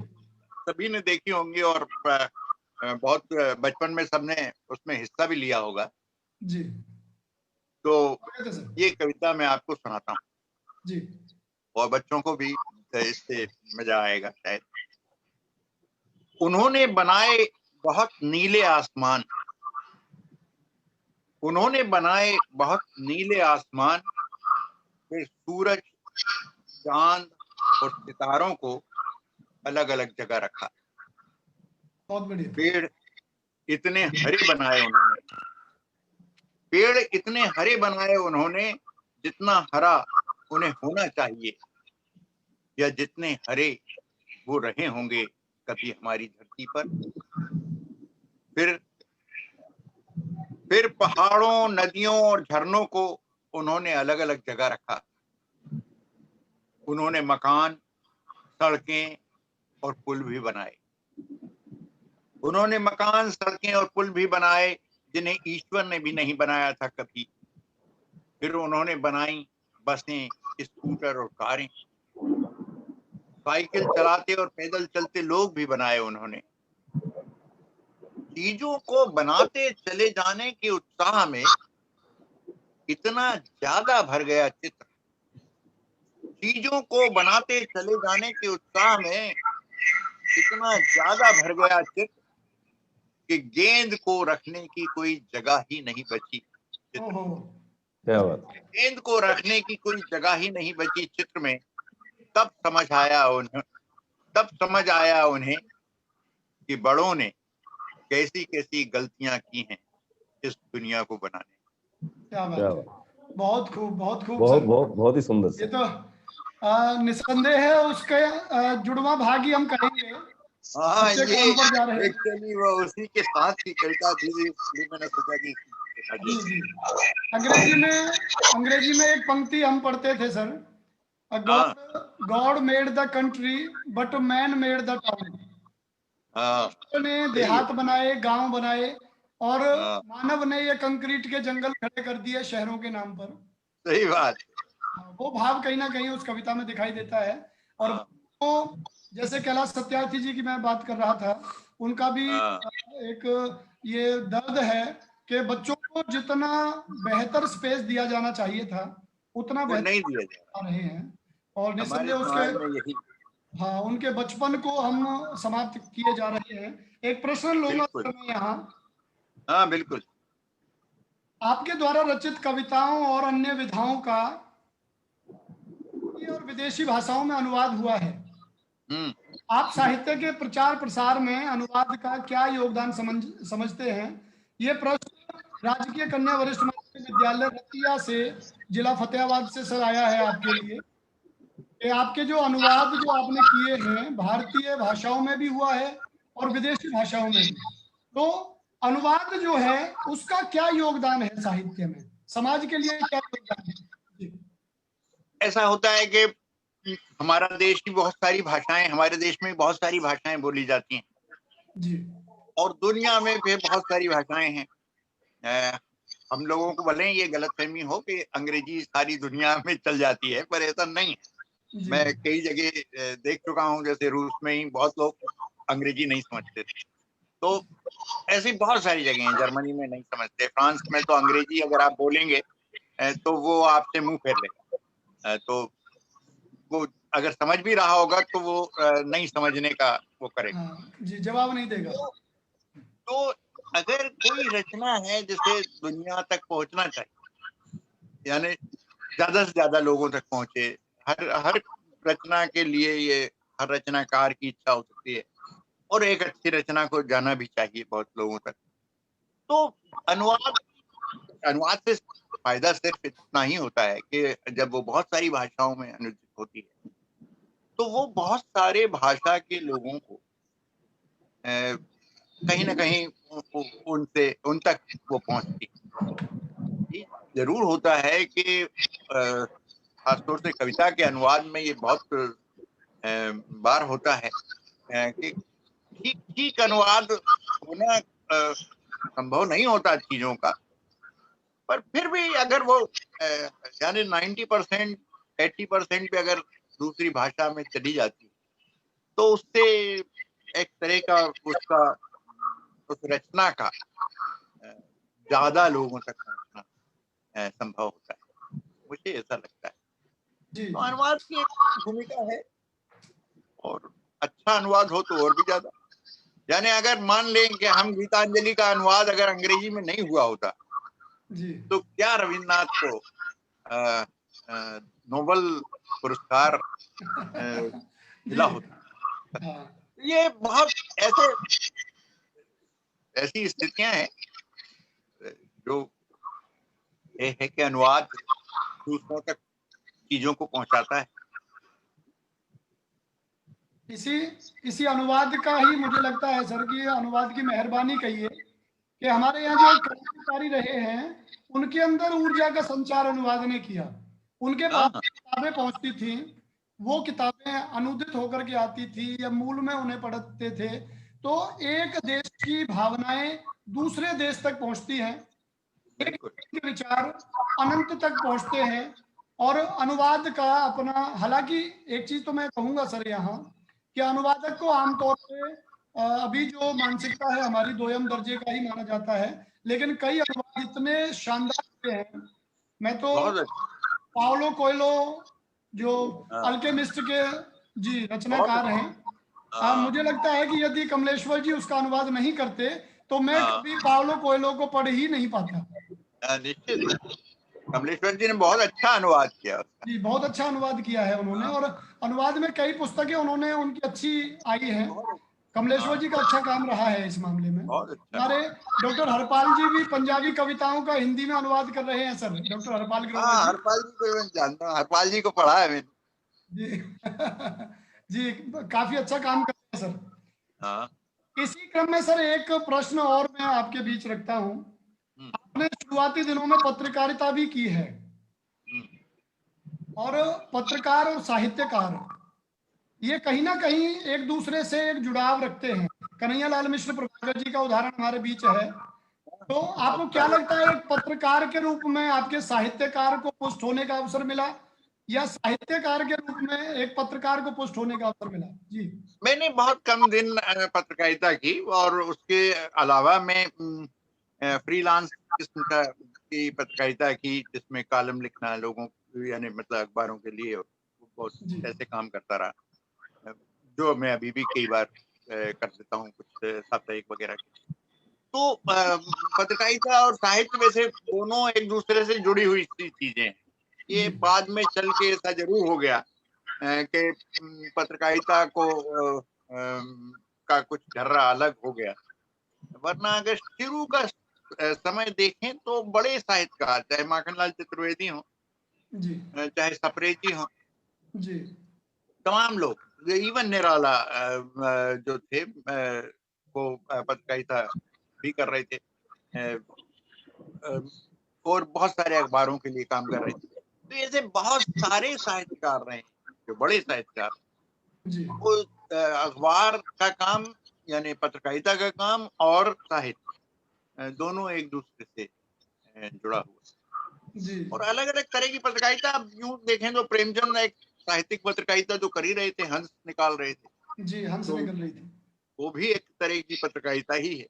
सभी ने देखी होंगी और बहुत बचपन में सबने उसमें हिस्सा भी लिया होगा। जी, तो स्वागत है सर। ये कविता मैं आपको सुनाता हूँ जी और बच्चों को भी इससे मजा आएगा शायद। उन्होंने बनाए बहुत नीले आसमान, उन्होंने बनाए बहुत नीले आसमान, फिर सूरज, चांद और सितारों को अलग अलग जगह रखा। बहुत बढ़िया। पेड़ इतने हरे बनाए उन्होंने, पेड़ इतने हरे बनाए उन्होंने जितना हरा उन्हें होना चाहिए, या जितने हरे वो रहे होंगे कभी हमारी धरती पर। फिर पहाड़ों, नदियों और झरनों को उन्होंने अलग अलग जगह रखा। उन्होंने मकान, सड़कें और पुल भी बनाए। उन्होंने मकान, सड़कें और पुल भी बनाए जिन्हें ईश्वर ने भी नहीं बनाया था कभी। फिर उन्होंने बनाई बसें, स्कूटर और कारें। साइकिल चलाते और पैदल चलते लोग भी बनाए उन्होंने। चीजों को बनाते चले जाने के उत्साह में इतना ज्यादा भर गया चित्र, चीजों को बनाते चले जाने के उत्साह में इतना ज्यादा भर गया चित्र कि गेंद को रखने की कोई जगह ही नहीं बची चित्र। ओहो, क्या बात। गेंद को रखने की कोई जगह ही नहीं बची चित्र में। तब समझ आया उन्हें कि बड़ों ने कैसी कैसी गलतियां की हैं इस दुनिया को बनाने। क्या बात क्या है। बात। बहुत खूब, बहुत खूब बहुत सर। बहुत बहुत ही सुंदर ये सर। तो निस्संदेह है उसके जुड़वा भागी हम कहेंगे। हाँ, बच्चे ये काम पर जा रहे हैं। एक्चुअली वो उसी के साथ की कविता थी, इसलिए मैंने सोचा कि जी जी, अंग्रेजी में एक पंक्ति हम पढ़ते थे सर, हाँ, God made the country but man made the town. हाँ, ने सही है। देहात बनाए, गांव बनाए और हाँ, मानव ने ये कंक्रीट के जंगल खड़े कर दिए शहरों के नाम पर। सही बात। वो भाव कहीं ना कहीं उस कविता में दिखाई देता है। और हाँ, वो जैसे कैलाश सत्यार्थी जी की मैं बात कर रहा था, उनका भी हाँ, एक ये दर्द है कि बच्चों को जितना बेहतर स्पेस दिया जाना चाहिए था उतना वो नहीं बेहतर दिया जा रहा। आ रहे हैं और हमारे निस्संदेह उसके, समाज में यही। हाँ, उनके बचपन को हम समाप्त किए जा रहे हैं। एक प्रश्न लूंगा बिल्कुल। सर मैं यहाँ, हाँ, बिल्कुल। आपके द्वारा रचित कविताओं और अन्य विधाओं का भारतीय और विदेशी भाषाओं में अनुवाद हुआ है। आप साहित्य के प्रचार प्रसार में अनुवाद का क्या योगदान समझते हैं? ये प्रश्न राजकीय कन्या वरिष्ठ माध्यमिक विद्यालय रतिया से, जिला फतेहाबाद से सर आया है आपके लिए। कि आपके जो अनुवाद जो आपने किए हैं भारतीय भाषाओं में भी हुआ है और विदेशी भाषाओं में भी, तो अनुवाद जो है उसका क्या योगदान है साहित्य में, समाज के लिए क्या योगदान है? ऐसा होता है कि हमारा देश की बहुत सारी भाषाएं, हमारे देश में बहुत सारी भाषाएं बोली जाती हैं जी, और दुनिया में भी बहुत सारी भाषाएं हैं। हम लोगों को भले ये गलतफहमी हो कि अंग्रेजी सारी दुनिया में चल जाती है, पर ऐसा नहीं है। मैं कई जगह देख चुका हूँ, जैसे रूस में ही बहुत लोग अंग्रेजी नहीं समझते थे, तो ऐसी बहुत सारी जगह हैं। जर्मनी में नहीं समझते, फ्रांस में तो अंग्रेजी अगर आप बोलेंगे तो वो आपसे मुंह फेर लेगा, तो वो अगर समझ भी रहा होगा तो वो नहीं समझने का वो करेगा, जी, जवाब नहीं देगा। तो अगर कोई रचना है जिसे दुनिया तक पहुंचना चाहिए, यानी ज्यादा से ज्यादा लोगों तक पहुंचे, हर रचना के लिए ये हर रचनाकार की इच्छा हो सकती है और एक अच्छी रचना को जाना भी चाहिए बहुत लोगों तक, तो अनुवाद से फायदा सिर्फ इतना ही होता है कि जब वो बहुत सारी भाषाओं में अनुदित होती है तो वो बहुत सारे भाषा के लोगों को कहीं ना कहीं उन तक वो पहुंचती है। जरूर होता है कि खासतौर से कविता के अनुवाद में ये बहुत बार होता है कि ठीक अनुवाद होना संभव नहीं होता चीजों का, पर फिर भी अगर वो यानी 90% 80% भी अगर दूसरी भाषा में चली जाती तो उससे एक तरह का उसका उस रचना का ज्यादा लोगों तक पहुंचना संभव होता है, मुझे ऐसा लगता है। तो अनुवाद की एक भूमिका है और अच्छा अनुवाद हो तो और भी ज्यादा। यानी अगर मान लें कि हम गीतांजलि का अनुवाद अगर अंग्रेजी में नहीं हुआ होता तो क्या रविन्द्रनाथ को नोबेल पुरस्कार मिला होता। ये बहुत ऐसी स्थितियां हैं जो ये है कि अनुवाद दूसरों तक चीजों को पहुंचाता है। इसी अनुवाद का ही मुझे लगता है सर कि अनुवाद की मेहरबानी कहिए कि हमारे यहाँ जो क्रांतिकारी रहे हैं उनके अंदर ऊर्जा का संचार अनुवाद ने किया। उनके पास किताबें पहुंचती थी, वो किताबें अनुदित होकर के आती थी या मूल में उन्हें पढ़ते थे, तो एक देश की भावनाएं दूसरे देश तक पहुंचती हैं, एक विचार अनंत तक पहुंचते हैं। और अनुवाद का अपना, हालांकि एक चीज तो मैं कहूंगा सर यहाँ कि अनुवादक को आमतौर पे अभी जो मानसिकता है हमारी दोयम दर्जे का ही माना जाता है, लेकिन कई अनुवाद इतने शानदार हैं। मैं तो पाउलो कोएल्हो जो अल्केमिस्ट के जी रचनाकार हैं, मुझे लगता है कि यदि कमलेश्वर जी उसका अनुवाद नहीं करते तो मैं कभी पाउलो कोएल्हो को पढ़ ही नहीं पाता। निश्चित कमलेश्वर जी ने बहुत अच्छा अनुवाद किया जी, बहुत अच्छा अनुवाद किया है उन्होंने, और अनुवाद में कई पुस्तकें उन्होंने उनकी अच्छी आई हैं। कमलेश्वर जी का अच्छा काम रहा है इस मामले में। हमारे डॉक्टर हरपाल जी भी पंजाबी कविताओं का हिंदी में अनुवाद कर रहे हैं सर, डॉक्टर हरपाल हरपाल जी को मैं जानता हूँ, हरपाल जी को पढ़ा है मैंने जी जी, काफी अच्छा काम कर रहे हैं सर। इसी क्रम में सर एक प्रश्न और मैं आपके बीच रखता हूँ। आपने शुरुआती दिनों में पत्रकारिता भी की है, और पत्रकार और साहित्यकार ये कहीं ना कहीं एक दूसरे से एक जुड़ाव रखते हैं। कन्हैयालाल मिश्र प्रभाकर जी का उदाहरण हमारे बीच है। तो आपको क्या लगता है, एक पत्रकार के रूप में आपके साहित्यकार को पुष्ट होने का अवसर मिला या साहित्यकार के रूप में एक पत्रकार को पुष्ट होने का अवसर मिला? जी, मैंने बहुत कम दिन पत्रकारिता की और उसके अलावा मैं फ्रीलांस किस्म की पत्रकारिता की, जिसमें कॉलम लिखना लोगों यानी मतलब अखबारों के लिए बहुत ऐसे काम करता रहा, जो मैं अभी भी कई बार कर देता हूँ, कुछ साप्ताहिक वगैरह के। तो पत्रकारिता और साहित्य में से दोनों एक दूसरे से जुड़ी हुई चीजें हैं। ये बाद में चल के ऐसा जरूर हो गया कि पत्रकारिता को का कुछ ढर्रा अलग हो गया, वरना अगर शुरू का समय देखें तो बड़े साहित्यकार, चाहे माखनलाल चतुर्वेदी हो, जी चाहे सप्रे जी हो, जी तमाम लोग, इवन निराला जो थे वो पत्रकारिता भी कर रहे थे, और बहुत सारे अखबारों के लिए काम कर रहे थे। तो ऐसे बहुत सारे साहित्यकार रहे हैं, जो बड़े साहित्यकार, जी वो अखबार का काम यानी पत्रकारिता का काम और साहित्य दोनों एक दूसरे से जुड़ा हुआ। जी और अलग अलग तरह की पत्रकारिता, अब यूं देखें तो प्रेमचंद एक साहित्यिक पत्रकारिता जो कर ही रहे थे, हंस निकाल रहे थे, जी हंस तो निकल रही थी। वो भी एक तरह की पत्रकारिता ही है,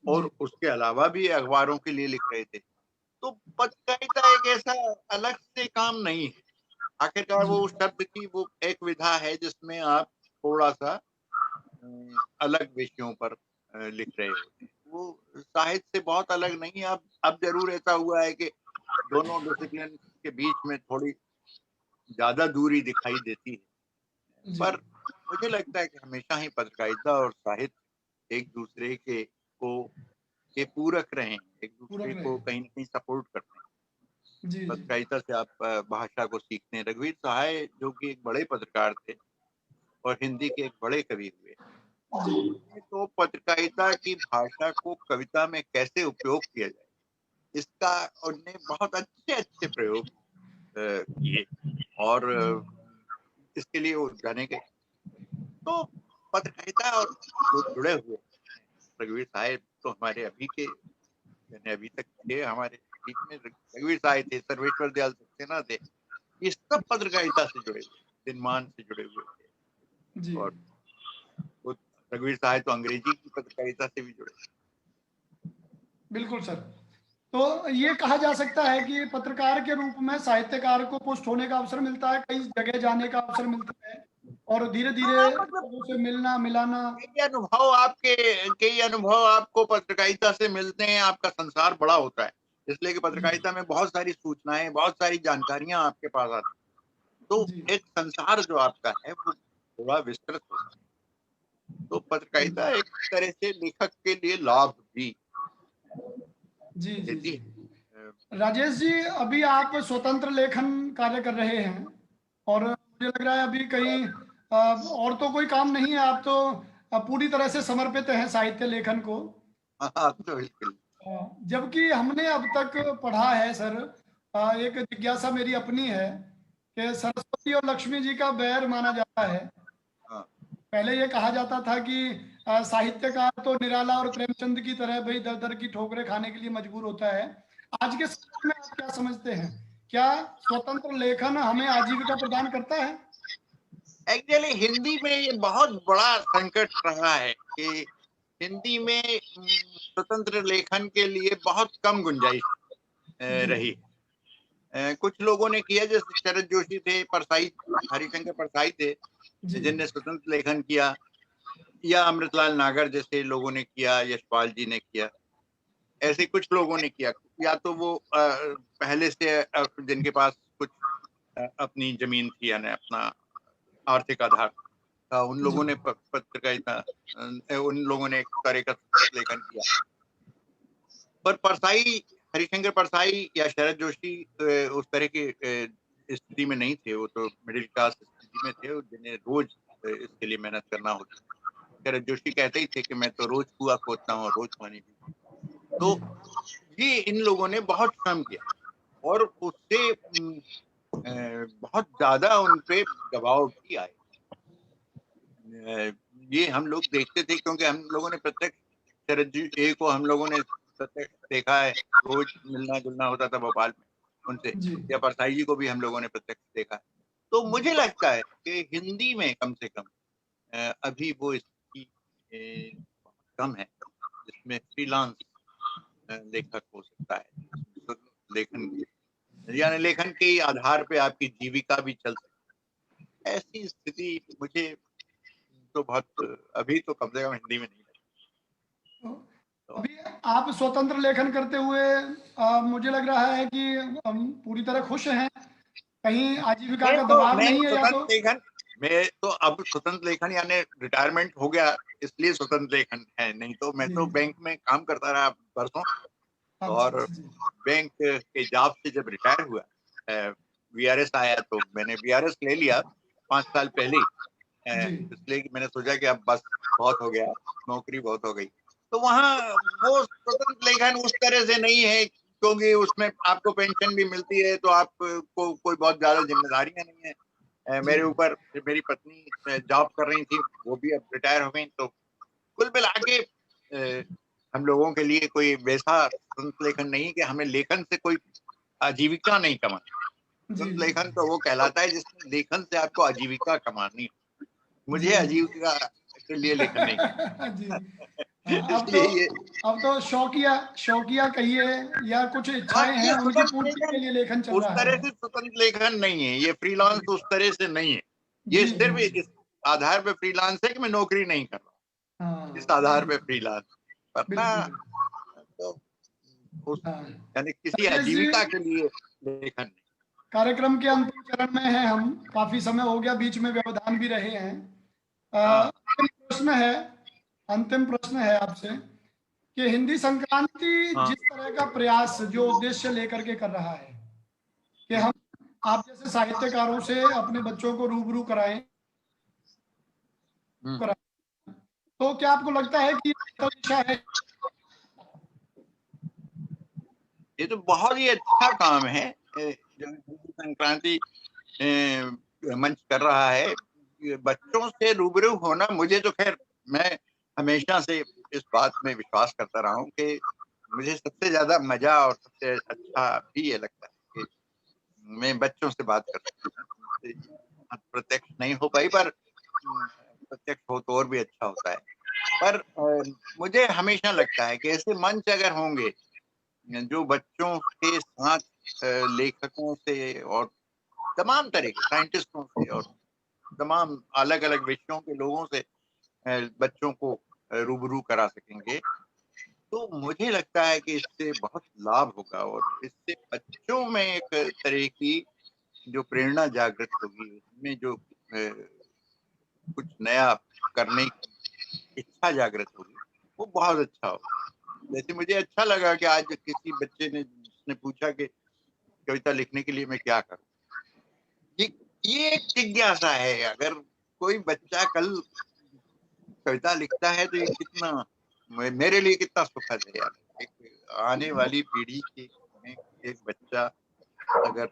और जी उसके अलावा भी अखबारों के लिए लिख रहे थे। तो पत्रकारिता एक ऐसा अलग से काम नहीं है, आखिरकार वो जी उस शब्द की वो एक विधा है जिसमें आप थोड़ा सा अलग विषयों पर लिख रहे होते हैं। वो साहित्य से बहुत अलग नहीं है। अब जरूर ऐसा हुआ है कि दोनों डिसिप्लिन के बीच में थोड़ी ज्यादा दूरी दिखाई देती है, जी पर मुझे लगता है कि हमेशा ही पत्रकारिता और साहित्य एक दूसरे के पूरक रहे हैं, एक पूरक दूसरे रहे। को कहीं न कहीं सपोर्ट करते हैं। जी जी पत्रकारिता से आप भाषा को सीखते हैं। रघुवीर सहाय जो कि एक बड़े पत्रकार थे और हिंदी के एक बड़े कवि हुए, जी तो पत्रकारिता की भाषा को कविता में कैसे उपयोग किया जाए, इसका उन्होंने बहुत अच्छे अच्छे प्रयोग किए, और इसके लिए वो जाने गए। तो पत्रकारिता और जो जुड़े हुए रघुवीर साहब तो हमारे अभी के, यानी अभी तक थे हमारे बीच में, रघुवीर साहब थे, सर्वेश्वर दयाल सक्सेना थे, ये सब पत्रकारिता से जुड़े हुए, दिनमान से जुड़े हुए थे। जी और वो रघुवीर साहब तो अंग्रेजी की पत्रकारिता से भी जुड़े। बिल्कुल सर। तो ये कहा जा सकता है कि पत्रकार के रूप में साहित्यकार को पुष्ट होने का अवसर मिलता है, कई जगह जाने का अवसर मिलता है, और धीरे धीरे मतलब लोगों से मिलना मिलाना। कई अनुभव आपको पत्रकारिता से मिलते हैं, आपका संसार बड़ा होता है, इसलिए कि पत्रकारिता में बहुत सारी सूचनाएं, बहुत सारी जानकारियां आपके पास आती हैं, तो जी एक संसार जो आपका है वो थोड़ा विस्तृत होता है। तो पत्रकारिता एक तरह से लेखक के लिए लाभ भी जी जी देती जी है। राजेश जी, अभी आप स्वतंत्र लेखन कार्य कर रहे हैं, और मुझे लग रहा है अभी कहीं और तो कोई काम नहीं है, आप तो पूरी तरह से समर्पित हैं साहित्य लेखन को। हाँ, तो बिल्कुल। जबकि हमने अब तक पढ़ा है सर, एक जिज्ञासा मेरी अपनी है कि सरस्वती और लक्ष्मी जी का बैर माना जाता है। हाँ, पहले ये कहा जाता था कि साहित्यकार तो निराला और प्रेमचंद की तरह भाई दर दर की ठोकरें खाने के लिए मजबूर होता है। आज के समय में आप क्या समझते हैं, क्या स्वतंत्र लेखन हमें आजीविका प्रदान करता है? एक्चुअली हिंदी में ये बहुत बड़ा संकट रहा है कि हिंदी में स्वतंत्र लेखन के लिए बहुत कम गुंजाइश जी रही। कुछ लोगों ने किया, जैसे शरद जोशी थे, परसाई, हरिशंकर परसाई थे जी जिनने स्वतंत्र लेखन किया, या अमृतलाल नागर जैसे लोगों ने किया, यशपाल जी ने किया, ऐसे कुछ लोगों ने किया। या तो वो पहले से जिनके पास कुछ अपनी जमीन थी, यानी अपना आर्थिक आधार था, उन जी लोगों ने पत्रकारिता, उन लोगों ने एक तरह का लेखन किया। पर परसाई, हरिशंकर परसाई या शरद जोशी उस तरह की स्थिति में नहीं थे, वो तो मिडिल क्लास स्थिति में थे, जिन्हें रोज इसके लिए मेहनत करना होती। शरद जोशी कहते ही थे कि मैं तो रोज कुआं खोदता हूँ और रोज पानी पीता हूँ। तो ये इन लोगों ने बहुत श्रम किया, और उससे बहुत ज्यादा उन पे दबाव भी आए। ये हम लोग देखते थे, क्योंकि हम लोगों ने प्रत्यक्ष शरद जी को हम लोगों ने प्रत्यक्ष देखा है, रोज मिलना जुलना होता था भोपाल में उनसे, जी या परसाई जी को भी हम लोगों ने प्रत्यक्ष देखा है। तो मुझे लगता है कि हिंदी में कम से कम अभी वो इसकी कम है जिसमें फ्रीलांस लेखक हो सकता है, तो लेखन यानी लेखन के आधार पे आपकी जीविका भी चल सकती है। ऐसी स्थिति मुझे तो बहुत अभी तो कम से कम हिंदी में नहीं लगती। तो अभी आप स्वतंत्र लेखन करते हुए मुझे लग रहा है कि हम पूरी तरह खुश हैं, कहीं आजीविका का दबाव नहीं है या तो? मैं तो अब स्वतंत्र लेखन यानी रिटायरमेंट हो गया, इसलिए स्वतंत्र लेखन है, नहीं तो मैं तो बैंक में काम करता रहा बरसों। और बैंक के जॉब से जब रिटायर हुआ, वीआरएस आया तो मैंने वीआरएस ले लिया 5 साल पहले, इसलिए कि मैंने सोचा कि अब बस बहुत हो गया, नौकरी बहुत हो गई। तो वहाँ वो स्वतंत्र लेखन उस तरह से नहीं है, क्योंकि उसमें आपको पेंशन भी मिलती है, तो आपको कोई बहुत ज्यादा जिम्मेदारियां नहीं है मेरे ऊपर। मेरी पत्नी जॉब कर रही थी, वो भी अब रिटायर हो गई। तो कुल मिला के हम लोगों के लिए कोई वैसा स्वतंत्र लेखन नहीं कि हमें लेखन से कोई आजीविका नहीं कमानी। स्वतंत्र लेखन तो वो कहलाता है जिसमें लेखन से आपको आजीविका कमानी। मुझे आजीविका के लिए लेखन नहीं। अब तो शौकिया कहिए या कुछ इच्छाएं हैं उनकी पूर्ति के लिए लेखन चल रहा है। उस तरह से स्वतंत्र लेखन नहीं है ये, फ्रीलांस उस तरह से नहीं है। ये सिर्फ इस आधार पे फ्रीलांस है कि मैं नौकरी नहीं कर रहा, इस आधार पे फ्रीलांस, वरना तो यानी किसी आजीविका के लिए लेखन नहीं। कार्यक्रम के अंतिम चरण में है हम, काफी समय हो गया, बीच में व्यवधान भी रहे हैं। अंतिम प्रश्न है आपसे कि हिंदी संक्रांति जिस तरह का प्रयास, जो उद्देश्य लेकर के कर रहा है कि हम आप जैसे साहित्यकारों से अपने बच्चों को रूबरू कराएं, तो क्या आपको लगता है कि ये दिशा है? ये तो बहुत ही अच्छा काम है जो हिंदी संक्रांति मंच कर रहा है। बच्चों से रूबरू होना, मुझे तो खैर मैं हमेशा से इस बात में विश्वास करता रहा हूँ कि मुझे सबसे ज्यादा मजा और सबसे अच्छा भी ये लगता है कि मैं बच्चों से बात कर सकता हूँ। प्रत्यक्ष नहीं हो पाई, पर प्रत्यक्ष हो तो और भी अच्छा होता है। पर मुझे हमेशा लगता है कि ऐसे मंच अगर होंगे जो बच्चों के साथ लेखकों से और तमाम तरह के साइंटिस्टों से और तमाम अलग अलग विषयों के लोगों से बच्चों को रूबरू करा सकेंगे, तो मुझे लगता है कि इससे बहुत लाभ होगा और इससे बच्चों में एक तरह की जो प्रेरणा जागृत होगी, उसमें जो कुछ नया करने की इच्छा जागृत होगी, वो बहुत अच्छा होगा। जैसे मुझे अच्छा लगा कि आज किसी बच्चे ने जिसने पूछा कि कविता लिखने के लिए मैं क्या करूं, ये एक जिज्ञासा है। अगर कोई बच्चा कल कविता लिखता है तो ये कितना मेरे लिए कितना सुखद है यार। एक आने वाली पीढ़ी के में एक बच्चा अगर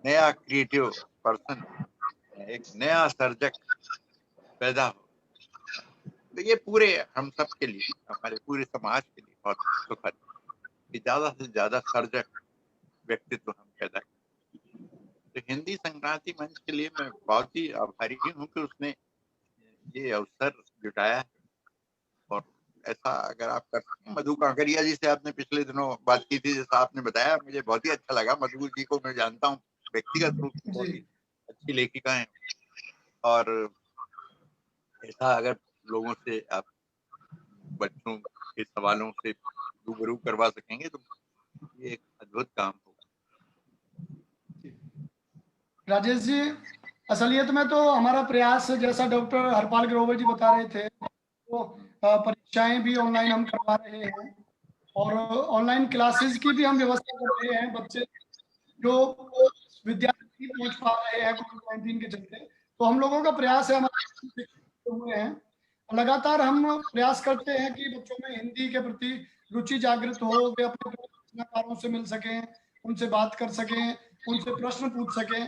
नया क्रिएटिव पर्सन, एक नया सर्जक पैदा हो, तो ये पूरे हम सब के लिए, हमारे पूरे समाज के लिए बहुत सुखद कि ज्यादा से ज्यादा सर्जक व्यक्तित्व हम पैदा करें। तो हिंदी संक्रांति मंच के लिए मैं बहुत ही आभारी हूँ कि उसने ये अवसर जुटाया है। और ऐसा अगर आप कर सकते हैं, मधु कांकरिया जी से आपने पिछले दिनों बात की थी, जैसा आपने बताया, मुझे बहुत ही अच्छा लगा। मधु जी को मैं जानता हूँ व्यक्तिगत रूप से, बहुत ही अच्छी लेखिका है। और ऐसा अगर लोगों से आप बच्चों के सवालों से रूबरू करवा सकेंगे तो ये एक अद्भुत काम होगा। राजेश जी, असलियत में तो हमारा प्रयास, जैसा डॉक्टर हरपाल ग्रोवर जी बता रहे थे, तो परीक्षाएं भी ऑनलाइन हम करवा रहे हैं और ऑनलाइन क्लासेस की भी हम व्यवस्था कर रहे हैं। बच्चे जो विद्यार्थी पहुंच पा रहे हैं कोविड-19 के चलते, तो हम लोगों का प्रयास है, हमारे हुए हैं, लगातार हम प्रयास करते हैं कि बच्चों में हिंदी के प्रति रुचि जागृत हो, वे अपने रचनाकारों से मिल सकें, उनसे बात कर सकें, उनसे प्रश्न पूछ सकें।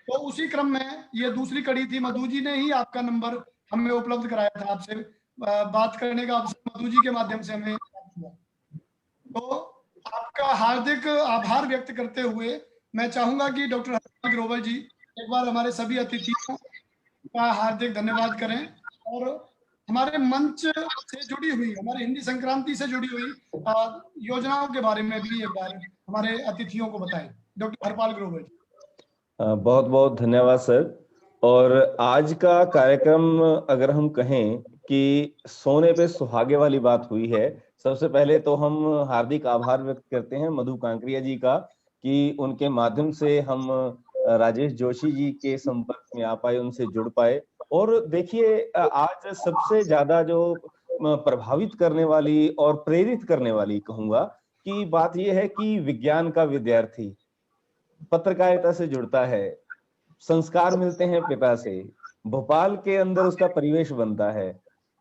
तो उसी क्रम में ये दूसरी कड़ी थी। मधु जी ने ही आपका नंबर हमें उपलब्ध कराया था, आपसे बात करने का अवसर मधु जी के माध्यम से हमें प्राप्त हुआ। तो आपका हार्दिक आभार व्यक्त करते हुए मैं चाहूंगा कि डॉक्टर हरपाल ग्रोवर जी एक बार हमारे सभी अतिथियों का हार्दिक धन्यवाद करें और हमारे मंच से जुड़ी हुई, हमारे हिंदी संक्रांति से जुड़ी हुई योजनाओं के बारे में भी एक बार हमारे अतिथियों को बताएं। डॉक्टर हरपाल ग्रोवर जी। बहुत बहुत धन्यवाद सर। और आज का कार्यक्रम अगर हम कहें कि सोने पे सुहागे वाली बात हुई है। सबसे पहले तो हम हार्दिक आभार व्यक्त करते हैं मधु कांकरिया जी का कि उनके माध्यम से हम राजेश जोशी जी के संपर्क में आ पाए, उनसे जुड़ पाए। और देखिए आज सबसे ज्यादा जो प्रभावित करने वाली और प्रेरित करने वाली कहूंगा कि बात यह है कि विज्ञान का विद्यार्थी पत्रकारिता से जुड़ता है, संस्कार मिलते हैं पिता से, भोपाल के अंदर उसका परिवेश बनता है।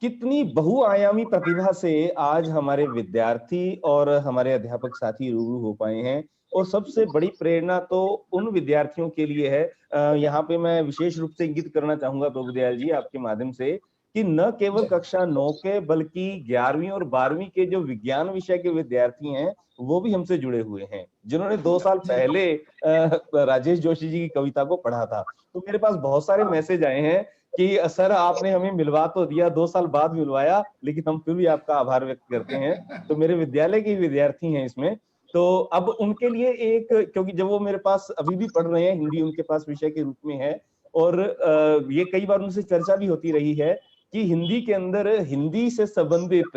कितनी बहुआयामी प्रतिभा से आज हमारे विद्यार्थी और हमारे अध्यापक साथी रूबरू हो पाए हैं। और सबसे बड़ी प्रेरणा तो उन विद्यार्थियों के लिए है, यहाँ पे मैं विशेष रूप से इंगित करना चाहूंगा प्रभुदयाल जी आपके माध्यम से, कि न केवल कक्षा 9 के बल्कि 11वीं और 12वीं के जो विज्ञान विषय के विद्यार्थी हैं वो भी हमसे जुड़े हुए हैं, जिन्होंने 2 साल पहले राजेश जोशी जी की कविता को पढ़ा था। तो मेरे पास बहुत सारे मैसेज आए हैं कि सर आपने हमें मिलवा तो दिया, 2 साल बाद मिलवाया, लेकिन हम फिर भी आपका आभार व्यक्त करते हैं। तो मेरे विद्यालय के विद्यार्थी हैं इसमें। तो अब उनके लिए एक, क्योंकि जब वो मेरे पास अभी भी पढ़ रहे हैं, हिंदी उनके पास विषय के रूप में है, और ये कई बार उनसे चर्चा भी होती रही है कि हिंदी के अंदर हिंदी से संबंधित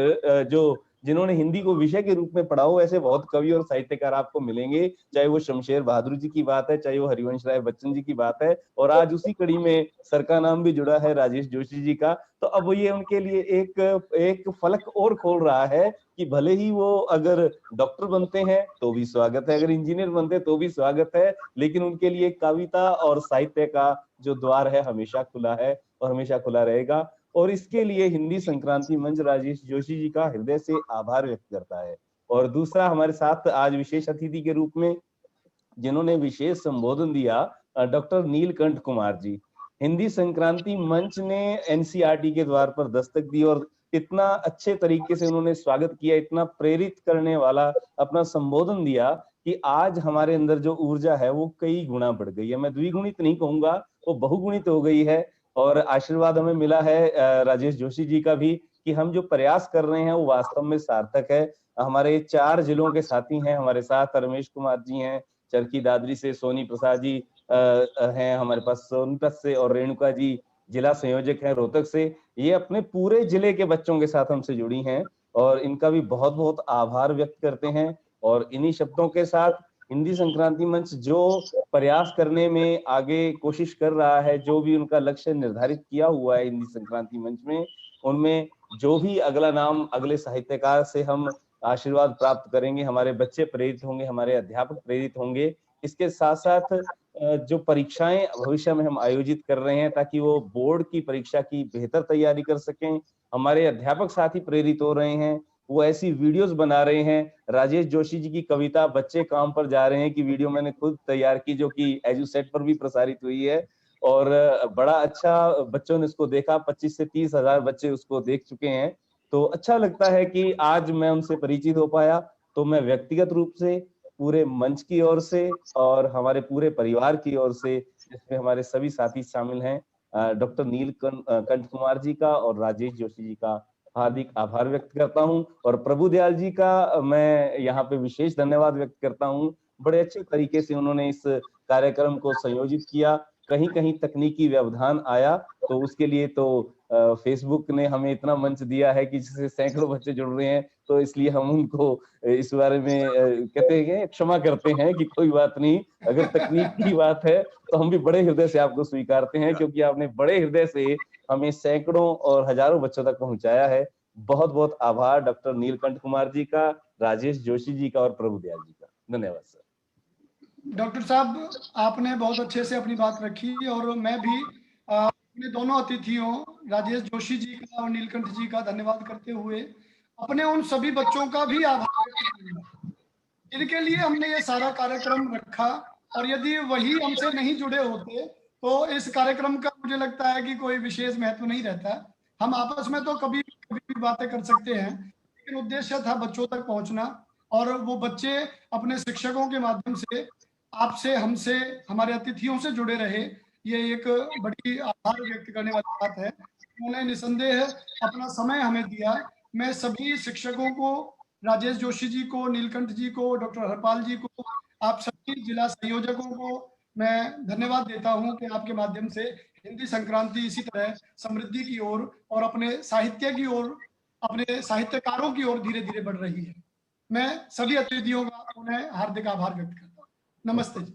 जो जिन्होंने हिंदी को विषय के रूप में पढ़ा हो, ऐसे बहुत कवि और साहित्यकार आपको मिलेंगे, चाहे वो शमशेर बहादुर जी की बात है, चाहे वो हरिवंश राय बच्चन जी की बात है, और आज उसी कड़ी में सर का नाम भी जुड़ा है राजेश जोशी जी का। तो अब ये उनके लिए एक फलक और खोल रहा है कि भले ही वो अगर डॉक्टर बनते हैं तो भी स्वागत है, अगर इंजीनियर बनते हैं तो भी स्वागत है, लेकिन उनके लिए कविता और साहित्य का जो द्वार है हमेशा खुला है और हमेशा खुला रहेगा। और इसके लिए हिंदी संक्रांति मंच राजेश जोशी जी का हृदय से आभार व्यक्त करता है। और दूसरा, हमारे साथ आज विशेष अतिथि के रूप में जिन्होंने विशेष संबोधन दिया, डॉक्टर नीलकंठ कुमार जी। हिंदी संक्रांति मंच ने एनसीईआरटी के द्वार पर दस्तक दी और इतना अच्छे तरीके से उन्होंने स्वागत किया, इतना प्रेरित करने वाला अपना संबोधन दिया कि आज हमारे अंदर जो ऊर्जा है वो कई गुना बढ़ गई है। मैं द्विगुणित नहीं कहूंगा, वो बहुगुणित हो गई है। और आशीर्वाद हमें मिला है राजेश जोशी जी का भी कि हम जो प्रयास कर रहे हैं वो वास्तव में सार्थक है। हमारे 4 जिलों के साथी हैं हमारे साथ, रमेश कुमार जी हैं चरखी दादरी से, सोनी प्रसाद जी हैं हमारे पास सोनीपत से, और रेणुका जी जिला संयोजक हैं रोहतक से। ये अपने पूरे जिले के बच्चों के साथ हमसे जुड़ी हैं और इनका भी बहुत बहुत आभार व्यक्त करते हैं। और इन्हीं शब्दों के साथ हिंदी संक्रांति मंच जो प्रयास करने में आगे कोशिश कर रहा है, जो भी उनका लक्ष्य निर्धारित किया हुआ है हिंदी संक्रांति मंच में, उनमें जो भी अगला नाम अगले साहित्यकार से हम आशीर्वाद प्राप्त करेंगे, हमारे बच्चे प्रेरित होंगे, हमारे अध्यापक प्रेरित होंगे। इसके साथ साथ जो परीक्षाएं भविष्य में हम आयोजित कर रहे हैं ताकि वो बोर्ड की परीक्षा की बेहतर तैयारी कर सकें, हमारे अध्यापक साथी प्रेरित हो रहे हैं, वो ऐसी वीडियोस बना रहे हैं। राजेश जोशी जी की कविता बच्चे काम पर जा रहे हैं की वीडियो मैंने खुद तैयार की, जो कि एजुसेट पर भी प्रसारित हुई है और बड़ा अच्छा बच्चों ने इसको देखा। 25 से 30 हजार बच्चे उसको देख चुके हैं। तो अच्छा लगता है कि आज मैं उनसे परिचित हो पाया। तो मैं व्यक्तिगत रूप से, पूरे मंच की ओर से और हमारे पूरे परिवार की ओर से, जिसमें हमारे सभी साथी शामिल हैं, डॉक्टर नीलकंठ कुमार जी का और राजेश जोशी जी का हार्दिक आभार व्यक्त करता हूं। और प्रभुदयाल जी का मैं यहाँ पे विशेष धन्यवाद व्यक्त करता हूं। बड़े अच्छे तरीके से उन्होंने इस कार्यक्रम को संयोजित किया। कहीं कहीं तकनीकी व्यवधान आया तो उसके लिए तो फेसबुक ने हमें इतना मंच दिया है कि जिससे सैकड़ों बच्चे जुड़ रहे हैं, तो इसलिए हम उनको इस बारे में कहते हैं, क्षमा करते हैं कि कोई बात नहीं, अगर तकनीक की बात है तो हम भी बड़े हृदय से आपको स्वीकारते हैं, क्योंकि आपने बड़े हृदय से हमें सैकड़ों और हजारों बच्चों तक पहुंचाया है। बहुत बहुत आभार डॉक्टर नीलकंठ कुमार जी का, राजेश जोशी जी का और प्रभुदयाल जी का। धन्यवाद सर। डॉक्टर साहब, आपने बहुत अच्छे से अपनी बात रखी और मैं भी अपने दोनों अतिथियों राजेश जोशी जी का और नीलकंठ जी का धन्यवाद करते हुए अपने उन सभी बच्चों का भी आभार व्यक्त करूंगा जिनके लिए हमने ये सारा कार्यक्रम रखा। और यदि वही हमसे नहीं जुड़े होते तो इस कार्यक्रम का मुझे लगता है कि कोई विशेष महत्व नहीं रहता। हम आपस में तो कभी भी बातें कर सकते हैं, लेकिन उद्देश्य था बच्चों तक पहुंचना, और वो बच्चे अपने शिक्षकों के माध्यम से आपसे, हमसे, हमारे अतिथियों से जुड़े रहे। ये एक बड़ी आभार व्यक्त करने वाली बात है। उन्होंने निसंदेह अपना समय हमें दिया। मैं सभी शिक्षकों को, राजेश जोशी जी को, नीलकंठ जी को, डॉक्टर हरपाल जी को, आप सभी जिला संयोजकों को मैं धन्यवाद देता हूं कि आपके माध्यम से हिंदी संक्रांति इसी तरह समृद्धि की ओर और अपने साहित्य की ओर, अपने साहित्यकारों की ओर धीरे धीरे बढ़ रही है। मैं सभी अतिथियों का उन्हें हार्दिक आभार व्यक्त करता हूँ। नमस्ते जी।